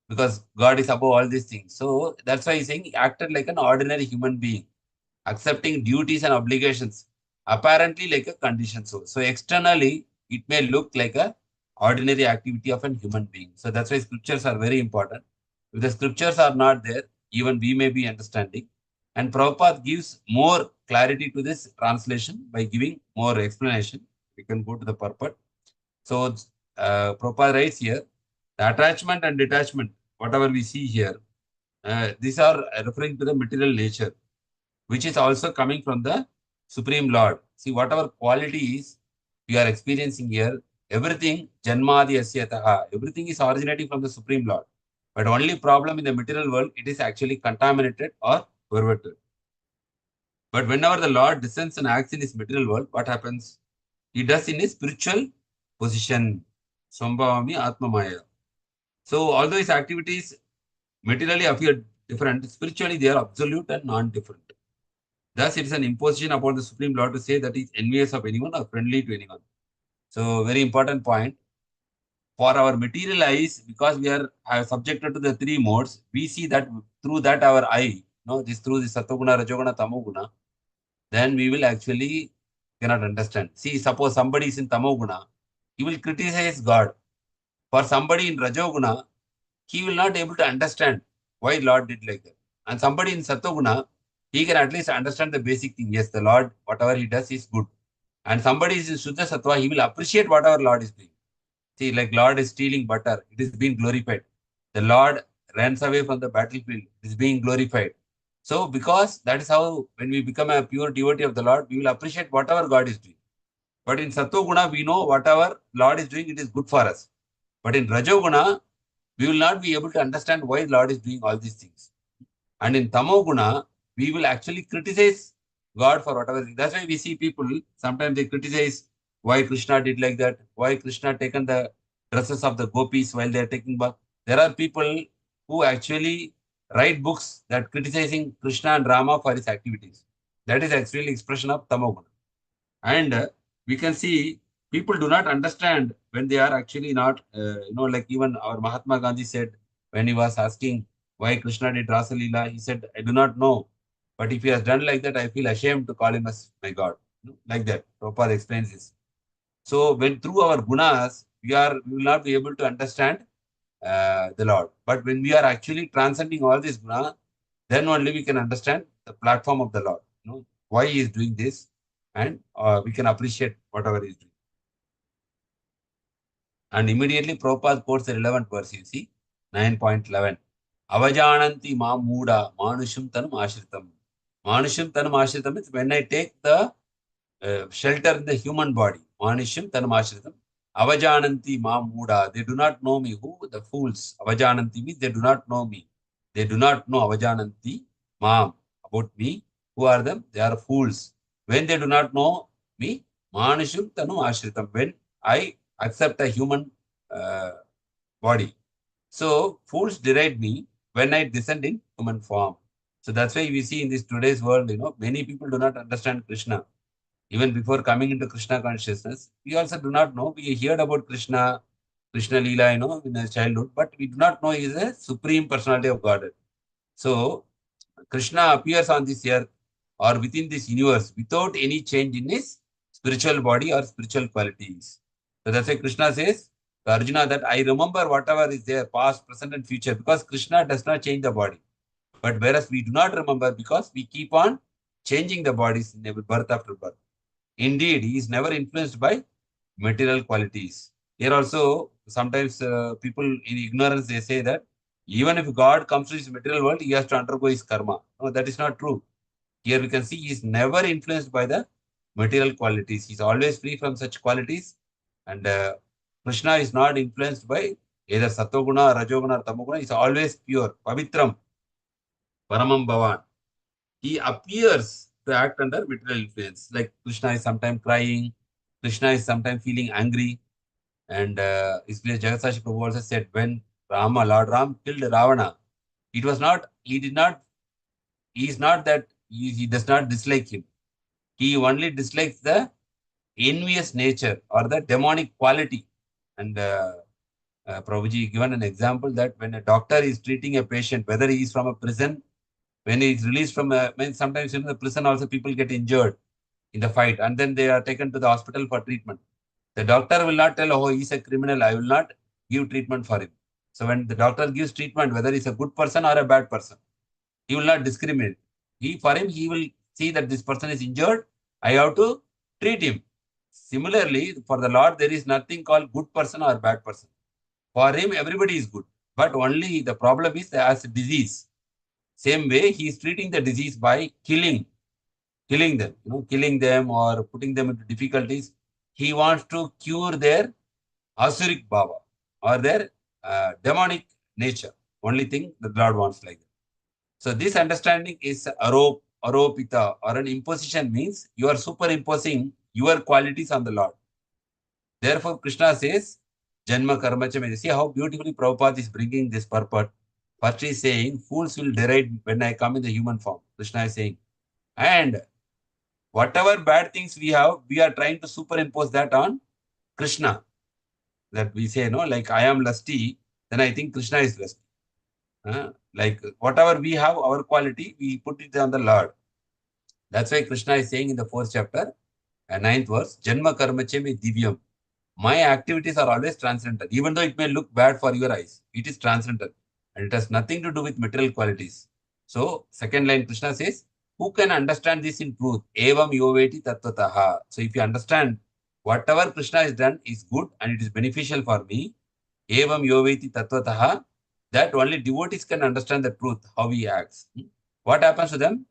because God is above all these things. So that's why he's saying he acted like an ordinary human being, accepting duties and obligations, apparently like a conditioned soul. So externally, it may look like a ordinary activity of a human being. So that's why scriptures are very important. If the scriptures are not there, even we may be understanding. And Prabhupada gives more clarity to this translation by giving more explanation. We can go to the purport. So Prabhupada writes here, the attachment and detachment, whatever we see here, these are referring to the material nature, which is also coming from the Supreme Lord. See, whatever qualities we are experiencing here, everything, Janmadi Asyataha, everything is originating from the Supreme Lord. But only problem in the material world, it is actually contaminated or perverted. But whenever the Lord descends and acts in his material world, what happens? He does in his spiritual position. Sambhavami Atmamaya. So although his activities materially appear different, spiritually they are absolute and non-different. Thus, it is an imposition upon the Supreme Lord to say that he is envious of anyone or friendly to anyone. So, very important point. For our material eyes, because we are subjected to the three modes, we see that through that our eye, through the Sattva-guna, Rajoguna, Tamoguna, then we will actually cannot understand. See, suppose somebody is in Tamoguna, he will criticize God. For somebody in Rajoguna, he will not be able to understand why Lord did like that. And somebody in Sattva-guna, he can at least understand the basic thing. Yes, the Lord, whatever he does is good. And somebody is in Shuddha Sattva, he will appreciate whatever Lord is doing. See, like Lord is stealing butter, it is being glorified. The Lord runs away from the battlefield, it is being glorified. So, because that is how, when we become a pure devotee of the Lord, we will appreciate whatever God is doing. But in Sattva-guna, we know whatever Lord is doing, it is good for us. But in Rajoguna, we will not be able to understand why Lord is doing all these things. And in Tamoguna, we will actually criticize God for whatever. That's why we see people, sometimes they criticize why Krishna did like that, why Krishna taken the dresses of the gopis while they are taking bath. There are people who actually write books that criticizing Krishna and Rama for his activities. That is actually expression of tamoguna. And we can see people do not understand when they are actually not, like even our Mahatma Gandhi said when he was asking why Krishna did Rasa Leela, he said, I do not know. But if he has done like that, I feel ashamed to call him as my God. Like that. Prabhupada explains this. So when through our gunas, we will not be able to understand the Lord. But when we are actually transcending all these guna, then only we can understand the platform of the Lord. Why he is doing this, and we can appreciate whatever he is doing. And immediately Prabhupada quotes the relevant verse, you see, 9.11. Avajananti ma muda manusham tanam ashritam. Manusham tanam ashritam means when I take the shelter in the human body. Manusham tanam ashritam. Avajananti ma muda. They do not know me. Who? The fools. Avajananti means they do not know me. They do not know Avajananti ma about me. Who are them? They are fools. When they do not know me, Manusham tanam ashritam. When I accept a human body. So fools deride me when I descend in human form. So that's why we see in this today's world, many people do not understand Krishna. Even before coming into Krishna consciousness, we also do not know. We heard about Krishna Leela, in our childhood, but we do not know he is a supreme personality of Godhead. So Krishna appears on this earth or within this universe without any change in his spiritual body or spiritual qualities. So that's why Krishna says to Arjuna that I remember whatever is there, past, present, and future, because Krishna does not change the body. But whereas we do not remember because we keep on changing the bodies in birth after birth. Indeed, he is never influenced by material qualities. Here also, sometimes people in ignorance, they say that even if God comes to this material world, he has to undergo his karma. No, that is not true. Here we can see he is never influenced by the material qualities. He is always free from such qualities. And Krishna is not influenced by either Sattoguna, Rajoguna, or Tamoguna. He is always pure. Pavitram, Paramam Bhavan. He appears to act under material influence. Like Krishna is sometimes crying. Krishna is sometimes feeling angry. And His place Jagasashi Prabhu also said when Lord Ram killed Ravana, it was not, he is not that he does not dislike him. He only dislikes the envious nature or the demonic quality. And Prabhuji given an example that when a doctor is treating a patient, whether he is from a prison, when he is released from sometimes in the prison also people get injured in the fight and then they are taken to the hospital for treatment. The doctor will not tell, oh, he's a criminal, I will not give treatment for him. So when the doctor gives treatment, whether he's a good person or a bad person, he will not discriminate. For him, he will see that this person is injured, I have to treat him. Similarly, for the Lord, there is nothing called good person or bad person. For him, everybody is good. But only the problem is as a disease. Same way, he is treating the disease by killing them, killing them or putting them into difficulties. He wants to cure their asuric bhava or their demonic nature. Only thing the Lord wants like that. So this understanding is aropita or an imposition means you are superimposing your qualities on the Lord. Therefore, Krishna says, Janma Karma Cha. See how beautifully Prabhupada is bringing this purport. First he is saying, fools will deride when I come in the human form. Krishna is saying. And whatever bad things we have, we are trying to superimpose that on Krishna. That we say, like I am lusty, then I think Krishna is lusty. Like whatever we have, our quality, we put it on the Lord. That's why Krishna is saying in the 4th chapter, 9th verse, Janma Karma Cha Me Divyam. My activities are always transcendental. Even though it may look bad for your eyes, it is transcendental. And it has nothing to do with material qualities. So, second line, Krishna says, who can understand this in truth? Evam yoveti tattvataha. So, if you understand whatever Krishna has done is good and it is beneficial for me, evam yoveti tattvataha, that only devotees can understand the truth, how he acts. What happens to them?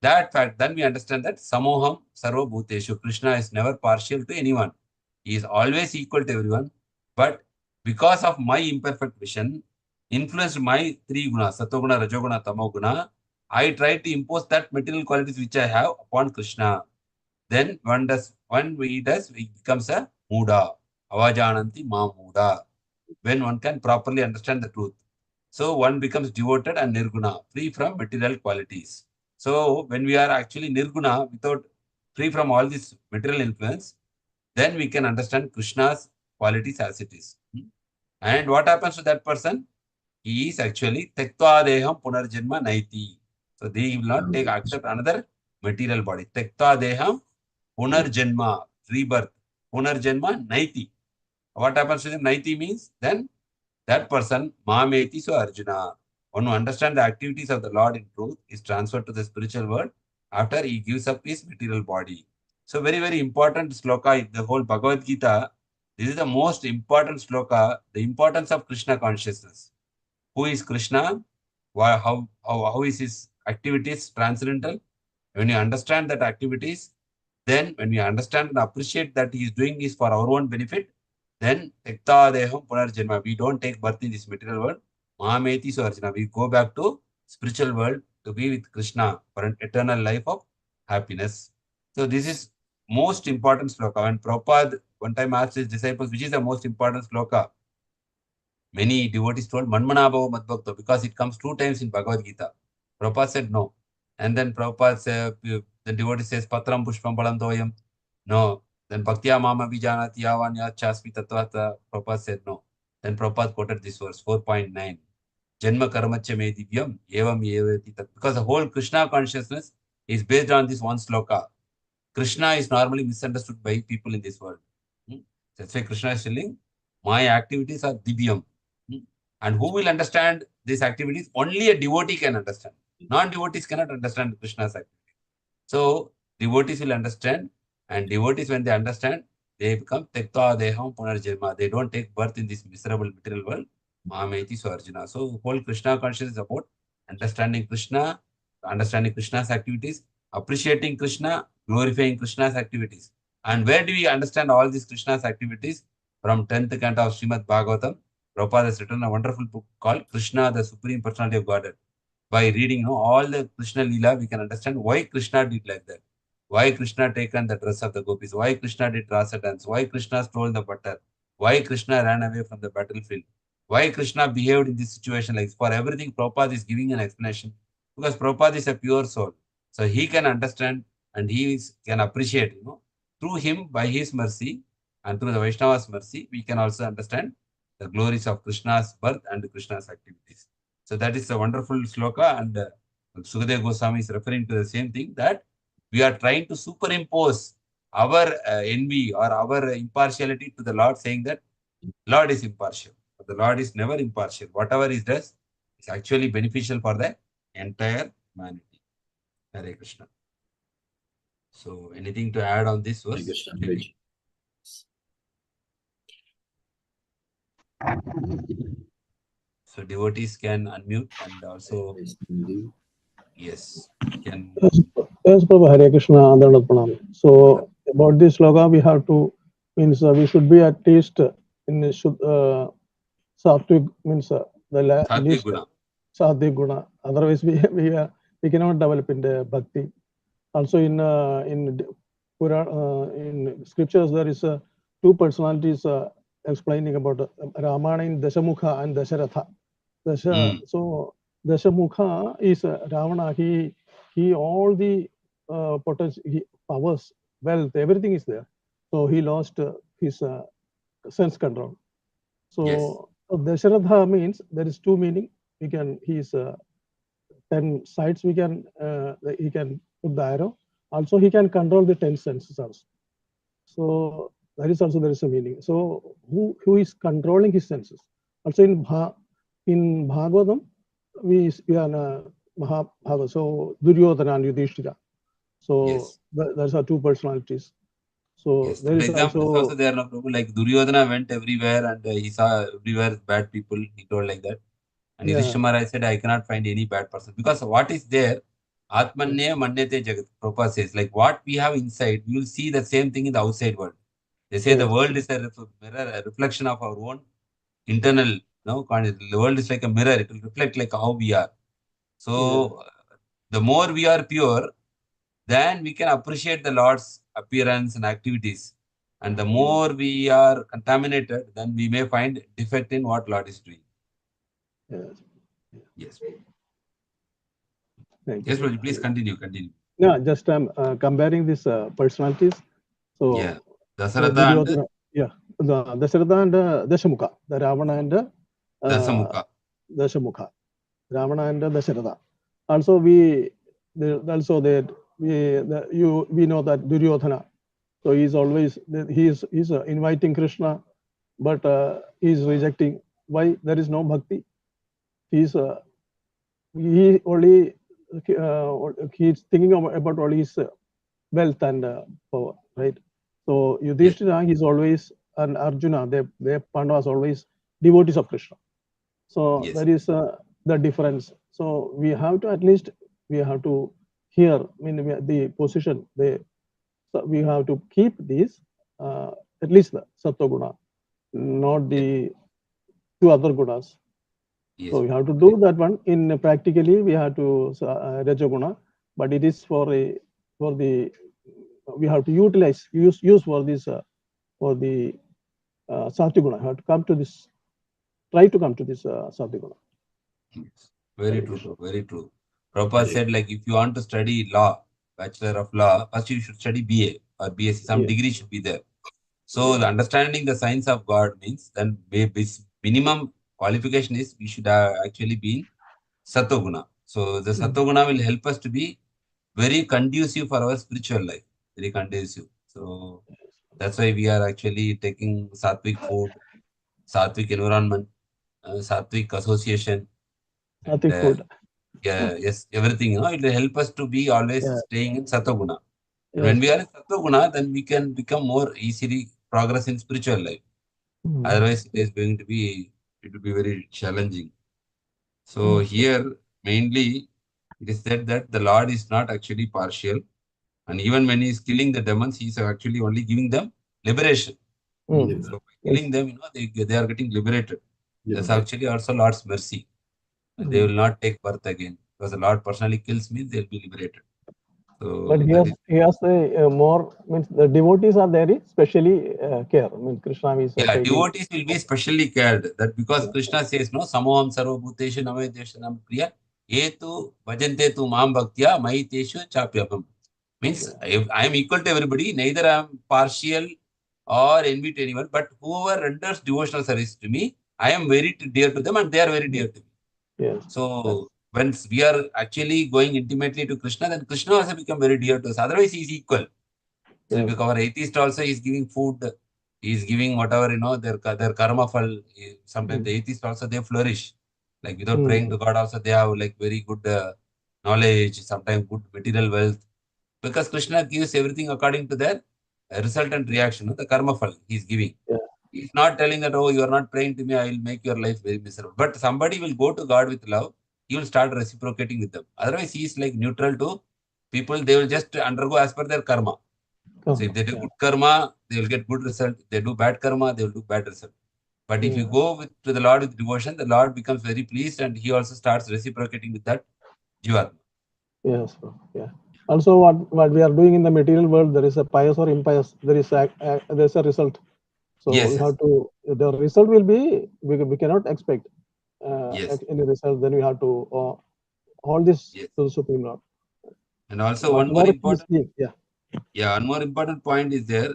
That fact, then we understand that samoham sarva bhuteshu. Krishna is never partial to anyone. He is always equal to everyone. But because of my imperfect vision, influenced my 3 gunas, Sattoguna, Rajoguna, Tamoguna, I try to impose that material qualities which I have upon Krishna. Then when he does, it becomes a muda. Avajananti ma muda. When one can properly understand the truth. So one becomes devoted and nirguna, free from material qualities. So when we are actually nirguna, without free from all this material influence, then we can understand Krishna's qualities as it is. And what happens to that person? He is actually Tektva Deham Punarjanma Naiti. So he will not accept another material body. Tektva Deham Punarjanma, rebirth. Punarjanma Naiti. What happens to him? Naiti means then that person, Mameti, so Arjuna. One who understands the activities of the Lord in truth is transferred to the spiritual world after he gives up his material body. So very, very important sloka in the whole Bhagavad Gita. This is the most important sloka, the importance of Krishna consciousness. Who is Krishna? Why, how is his activities transcendental? When you understand that activities, then when we understand and appreciate that he is doing this for our own benefit, then Tekta Deham Punarjanma, we don't take birth in this material world. Mahameti Suarjana, we go back to spiritual world to be with Krishna for an eternal life of happiness. So this is most important sloka. When Prabhupada one time asked his disciples, which is the most important sloka? Many devotees told Manmanabhava Madbhakta because it comes 2 times in Bhagavad Gita. Prabhupada said no. And then Prabhupada said, the devotee says, Patram Pushpam Balam Doyam. No. Then Bhaktya Mama Vijanati Yavanya Chasmi Tatvata. Prabhupada said no. Then Prabhupada quoted this verse, 4.9. Janma Karmacha Me Divyam Evam Evati Tat. Because the whole Krishna consciousness is based on this one sloka. Krishna is normally misunderstood by people in this world. That's why Krishna is telling, my activities are divyam. And who will understand these activities? Only a devotee can understand. Non-devotees cannot understand Krishna's activity. So devotees will understand, and devotees, when they understand, they become Tekta Deham Punarjanma. They don't take birth in this miserable material world. Mahameti Swarjuna. So whole Krishna consciousness is about understanding Krishna, understanding Krishna's activities, appreciating Krishna, glorifying Krishna's activities. And where do we understand all these Krishna's activities? From 10th canto of Srimad Bhagavatam, Prabhupada has written a wonderful book called Krishna, the Supreme Personality of Godhead. By reading all the Krishna Leela, we can understand why Krishna did like that. Why Krishna taken the dress of the gopis. Why Krishna did rasa dance. Why Krishna stole the butter. Why Krishna ran away from the battlefield. Why Krishna behaved in this situation like this. For everything, Prabhupada is giving an explanation. Because Prabhupada is a pure soul. So he can understand and can appreciate. Through him, by his mercy and through the Vaishnava's mercy, we can also understand the glories of Krishna's birth and Krishna's activities. So that is a wonderful sloka, and SUKADEVA Goswami is referring to the same thing, that we are trying to superimpose our envy or our impartiality to the Lord, saying that Lord is impartial. But the Lord is never impartial. Whatever he does is actually beneficial for the entire humanity. Hare Krishna. So anything to add on this verse? So devotees can unmute and also, yes, can. Yes, Prabhu, Hare Krishna, Andanat Pranam. So about this sloka, we have to, we should be at least in Sattvic, the least Sattvic Guna. Otherwise, we cannot develop in the Bhakti. Also in scriptures, there is 2 personalities explaining about Ramana in Dashamukha and Dasharatha. So Dashamukha is Ravana. He all the potential, powers, wealth, everything is there. So he lost his sense control. So Dasharatha means there is 2 meaning. He's 10 sides. He can put the arrow. Also, he can control the 10 senses also. So that is also there is a meaning. So who is controlling his senses? Also in Bhagavatam, we are Mahabhagavata. So Duryodhana and Yudhishthira. So those are 2 personalities. So there is also there, no problem. Like Duryodhana went everywhere and he saw everywhere bad people. He told like that. And Yudhishthira Maharaj said, I cannot find any bad person. Because what is there, Atmanya Manyate Jagat, Prabhupada says, like what we have inside, we will see the same thing in the outside world. They say the world is a mirror, a reflection of our own internal, the world is like a mirror. It will reflect like how we are. So the more we are pure, then we can appreciate the Lord's appearance and activities. And the more we are contaminated, then we may find defect in what Lord is doing. Yes. Yes. Thank Yes, you. Prabhuji, please continue. Yeah, just comparing these personalities. So, Yeah. so Dasaratha and Duryodhana, yeah, the Dasaratha and Dashamukha, the Ravana and Dasamukha. Dashamukha, Ravana and Dasharatha. Also, we know that Duryodhana. So he's always he's inviting Krishna, but he's rejecting. Why? There is no bhakti. He only he's thinking about all his wealth and power, right? So Yudhishthira, he's always, and Arjuna, they Pandavas always devotees of Krishna. So Yes. that is the difference. So we have to at least hear. I mean, the position. So we have to keep these at least the Sattva-guna, not the two other gunas. Yes. So we have to do that one. In practically, we have to Rajaguna, but it is for the we have to use for this for the Sattva-guna. We have to come to this. Try to come to this Sattva-guna. Yes. Very true. Very true. Prabhupada said, like, if you want to study law, Bachelor of Law, first you should study BA or BSc. Some degree should be there. So the understanding the science of God means then minimum qualification is we should actually be in Sattva-guna. So the Sattva-guna will help us to be very conducive for our spiritual life. Very conducive. So that's why we are actually taking sattvic food, sattvic environment, sattvic association. Sattvic food. Yeah, yes, everything, it will help us to be always staying in Sattva-guna. Yes. When we are in Sattva-guna, then we can become more easily progress in spiritual life. Otherwise, it will be very challenging. So here, mainly, it is said that the Lord is not actually partial. And even when he is killing the demons, he is actually only giving them liberation. So by killing them, they are getting liberated. That's actually also Lord's mercy. And they will not take birth again. Because the Lord personally kills me, they will be liberated. So but he has the more, means the devotees are there, especially care. I mean, Krishna is taking. Devotees will be specially cared. That because Krishna says, no, samoham sarvabhuteshu namayadeshanam priya, etu bhajante tu mam bhaktya mahiteshu chapyapam. Means I am equal to everybody, neither I am partial or envy to anyone, but whoever renders devotional service to me, I am very dear to them and they are very dear to me. Yes. So when we are actually going intimately to Krishna, then Krishna also become very dear to us. Otherwise, he is equal. So because our atheist also is giving food, he is giving whatever, their karma fal. Sometimes the atheists also, they flourish. Like without praying to God also, they have like very good knowledge, sometimes good material wealth. Because Krishna gives everything according to their resultant reaction, the karma fal he is giving. He is not telling that, oh, you are not praying to me, I will make your life very miserable. But somebody will go to God with love, he will start reciprocating with them. Otherwise, he is like neutral to people, they will just undergo as per their karma. So if they do good karma, they will get good result. If they do bad karma, they will do bad result. But if you go to the Lord with devotion, the Lord becomes very pleased and he also starts reciprocating with that Jivatma. Yes. Yeah. Also, what we are doing in the material world, there is a pious or impious. There is a result. So we have to. The result will be we cannot expect any result. Then we have to hold this to the Supreme Lord. And also one more important point is there.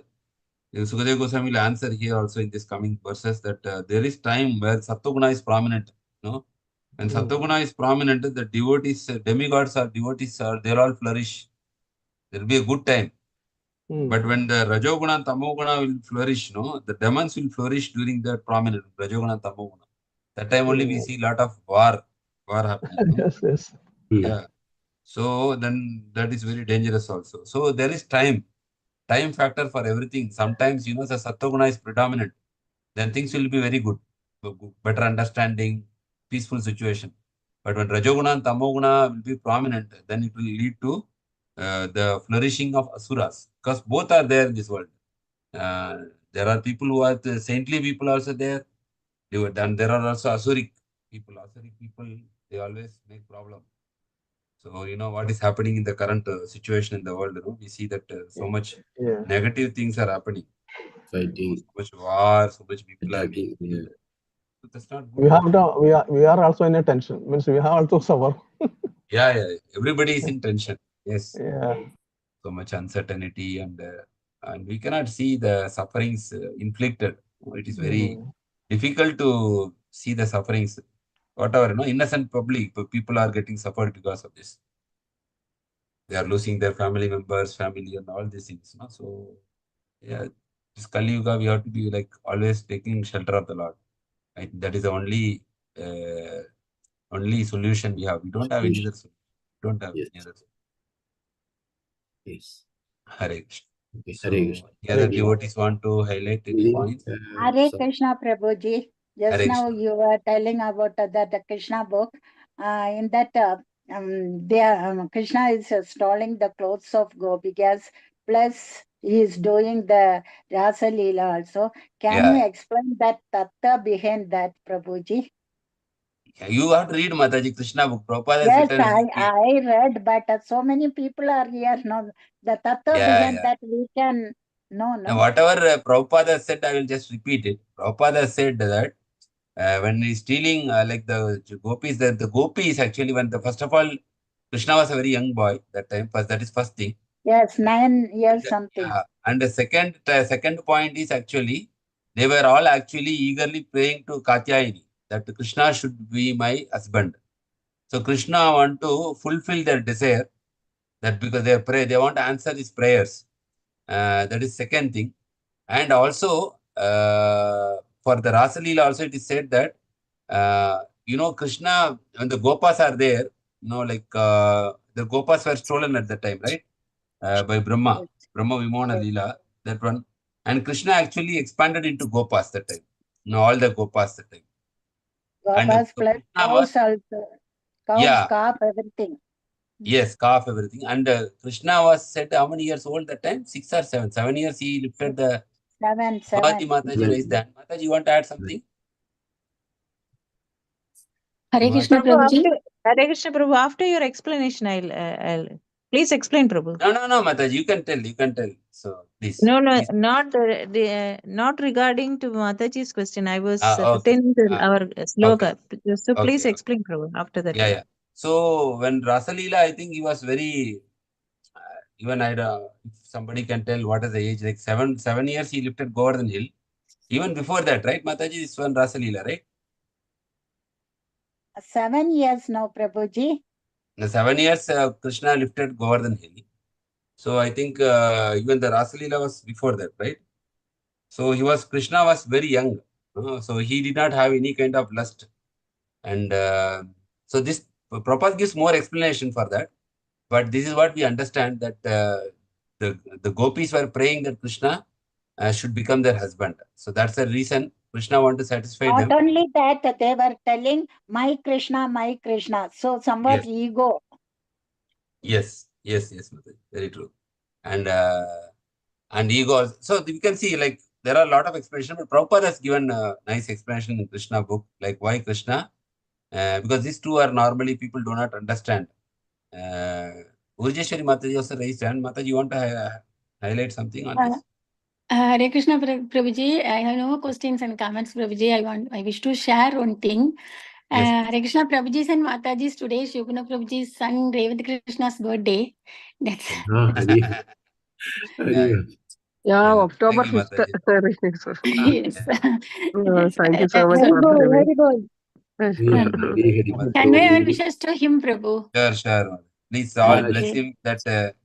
Sukadeva Goswami will answer here also in this coming verses that there is time where Sattva-guna is prominent. When Sattva-guna is prominent, the devotees, demigods or devotees they'll all flourish. There will be a good time. But when the Rajoguna and Tamoguna will flourish, the demons will flourish during the prominent Rajoguna and Tamoguna. That time only we see a lot of war happening. Yes. Yeah. So then that is very dangerous also. So there is time factor for everything. Sometimes, the Sattva-guna is predominant. Then things will be very good. Better understanding, peaceful situation. But when Rajoguna and Tamoguna will be prominent, then it will lead to the flourishing of Asuras. Because both are there in this world. There are people who are the saintly people also there. And there are also Asuric people. Asuric people, they always make problem. So, what is happening in the current situation in the world, we see that so much negative things are happening. Fighting. So much war, so much people attacking. That's not good. We have to, we are also in a tension. Means we have also suffer. Yeah. Everybody is in tension. Yes. Yeah. So much uncertainty and we cannot see the sufferings inflicted. It is very difficult to see the sufferings. Whatever, innocent public people are getting suffered because of this. They are losing their family members, family, and all these things. So, yeah, this Kali Yuga, we have to be like always taking shelter of the Lord. Right? That is the only solution we have. We don't have any other solution. We don't have any other solution. Yes. Hare Krishna. Okay. So, Hare Krishna. the other devotees want to highlight any points? Hare Krishna, Prabhuji. Just Hare now Krishna. you were telling about the Krishna book. In that, Krishna is stalling the clothes of Gopikas, plus he is doing the Rasa Leela also. Can you explain that tattva behind that, Prabhuji? You have to read Mataji Krishna book. Prabhupada has Yes, written. I read, but so many people are here. No, the tattva behind that we can know. Now, No. whatever Prabhupada said, I will just repeat it. Prabhupada said that when he's stealing like the gopis, the gopis actually, first of all, Krishna was a very young boy that time. First, that is first thing. Yes, 9 years something. And the second point is actually, they were all actually eagerly praying to Katyayani that Krishna should be my husband. So Krishna want to fulfill their desire, that because they want to answer his prayers. That is second thing. And also for the Rasa Leela also it is said that Krishna, when the Gopas are there, the Gopas were stolen at that time, right? By Brahma Vimona Leela, that one. And Krishna actually expanded into Gopas that time. All the Gopas that time. Gopas plus cows also. Cows, calf, everything. Yes, calf, everything. And Krishna was said how many years old that time? 6 or 7. 7 years he lifted the Seven. Mataji raised the hand. Mataji, you want to add something? Hare Krishna, Prabhuji. Hare Krishna, Prabhu. After your explanation, I'll please explain, Prabhu. No, Mataji, you can tell. So please. No, please. not regarding to Mataji's question. I was Okay. pertaining to our sloka. Okay. So please explain, Prabhu. After that. Yeah. So when Rasa Leela, I think he was very. Even if somebody can tell what is the age, like 7 years he lifted Govardhan Hill. Even before that, right, Mataji, this one Rasa Leela, right? 7 years now, Prabhuji. The 7 years Krishna lifted Govardhan Hill. So I think even the Rasa Leela was before that, right? So Krishna was very young. So he did not have any kind of lust. And so this Prabhupada gives more explanation for that. But this is what we understand, that the gopis were praying that Krishna should become their husband. So that's the reason Krishna want to satisfy them. Not only that, they were telling, my Krishna. So somewhat ego. Yes, very true. And ego. So we can see, like, there are a lot of explanations, but Prabhupada has given a nice explanation in Krishna book, like why Krishna, because these two are normally people do not understand. Urjeshwari Mataji also raised hand. Mataji, you want to highlight something on this? Hare Krishna, Prabhuji. I have no questions and comments, Prabhuji. I wish to share one thing. Yes. Hare Krishna, Prabhuji's and Mataji's today, Shukuna Prabhuji's son, Revant Krishna's birthday. That's Yeah, October Thank you, 5th. Mataji. yes. Thank you so much Very for good, giving. very good. Convey our wishes to him, Prabhu. Sure. Please all Okay. bless him that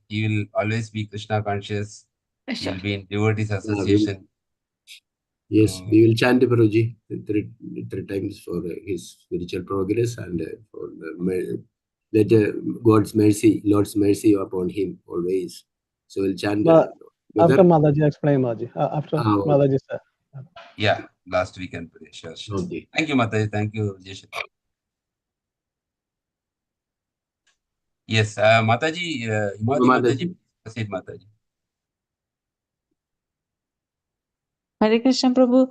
he will always be Krishna conscious. He Sure. will be in devotees association. Yes, we will chant Prabhuji three times for his spiritual progress and for let Lord's mercy upon him always. So we'll chant. After Mataji, explain Mataji. After Mataji, sir. Yeah, last weekend. Sure. Okay. Thank you, Mataji. Thank you, Jason. Yes, Mataji, Mataji, proceed, Mataji. Hare Krishna, Prabhu.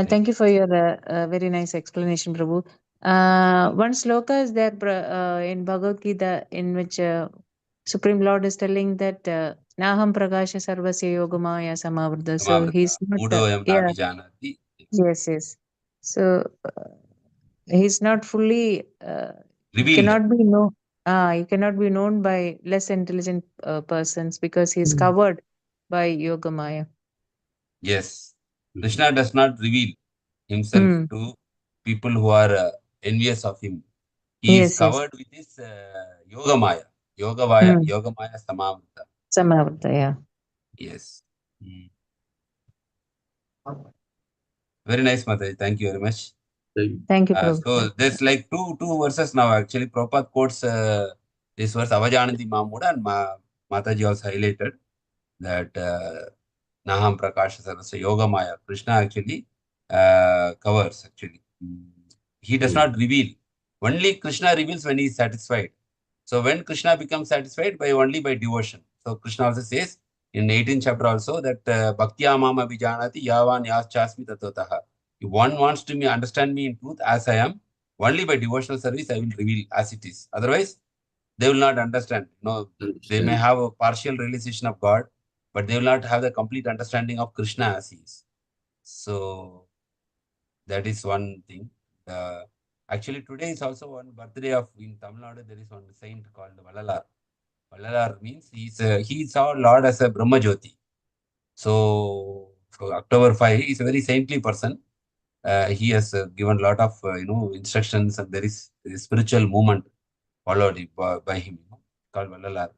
Thank you for your very nice explanation, Prabhu. One sloka is there in Bhagavad Gita in which Supreme Lord is telling that Naham Prakasha Sarvasya Yogamaya Samavardha. So he's not. Yes. So he's not fully he Revealed. cannot be known. He cannot be known by less intelligent persons because he is covered by Yogamaya. Yes. Krishna does not reveal himself to people who are envious of him. He is covered with his Yogamaya. Yogamaya Samavata. Samavata, yeah. Yes. Very nice, Mataji. Thank you very much. Thank you, Prabhu. So there's like two verses now actually. Prabhupada quotes this verse Avajananti Mamuda, and Mataji also highlighted that Naham Prakasha Sarasya Yogamaya. Krishna actually covers actually. He does not reveal. Only Krishna reveals when he is satisfied. So when Krishna becomes satisfied only by devotion. So Krishna also says in 18th chapter also that Bhaktya Mama Vijanati Yavan Yaschasmi Tatotaha. If one wants to understand me in truth as I am, only by devotional service I will reveal as it is. Otherwise, they will not understand. No, they may have a partial realization of God, but they will not have the complete understanding of Krishna as he is. So that is one thing. Actually, today is also one birthday of, in Tamil Nadu, there is one saint called Vallalar. Vallalar means he saw Lord as a Brahma Jyoti. So October 5, he is a very saintly person. He has given a lot of instructions, and there is a spiritual movement followed by him, called Vallalar.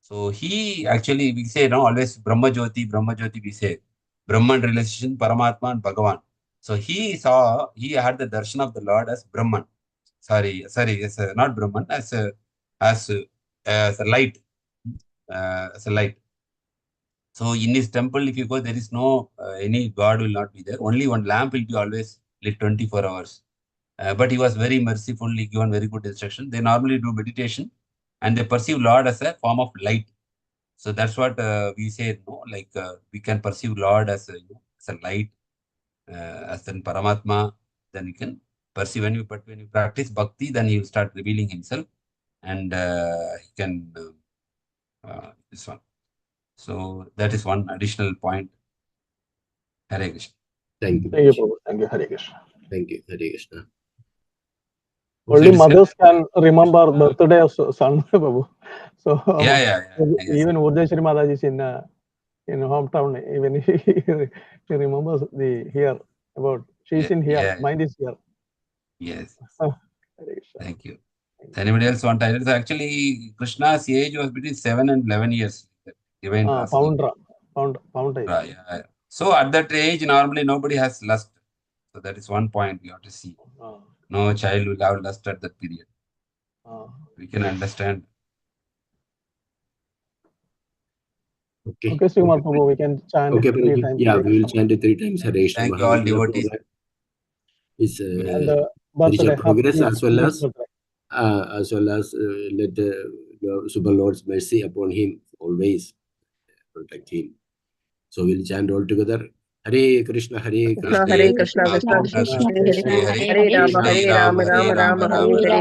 So he actually, we say always Brahma Jyoti we say. Brahman realization, Paramatma and Bhagavan. So he had the darshan of the Lord as Brahman. Sorry, as not Brahman, as a light. As a light. So in his temple, if you go, there is no, any God will not be there. Only one lamp will be always lit 24 hours. But he was very mercifully given very good instruction. They normally do meditation and they perceive Lord as a form of light. So that's what we say, we can perceive Lord as a light, as an Paramatma. Then you can perceive when you practice bhakti, then he will start revealing himself, and he can this one. So that is one additional point. Hare Krishna. Thank you. Thank you, Prabhu. Thank you, Hare Krishna. Thank you, Hare Krishna. Only mothers can remember birthday of son, Prabhu. So even Urdeshwari Mataji is in hometown, even he remembers here about she's in here, mind is here. Yes. Thank you. Anybody else want to highlight? So actually, Krishna's age was between 7 and 11 years. Pound. Yeah. So at that age, normally nobody has lust. So that is one point you have to see. No child will have lust at that period. We can understand. Okay. Okay, Srimad Prabhu, we can chant 3 times. Yeah, we will chant it 3 times. Hare Krishna. Thank you, all devotees. Is birthday, progress as well as birthday. let the Super Lord's mercy upon him always protect him. So we'll chant all together. Hare Krishna, Hare Krishna, Hare Krishna, Krishna Krishna Krishna, Krishna, Hare Rama, Rama Rama, Hare Hare.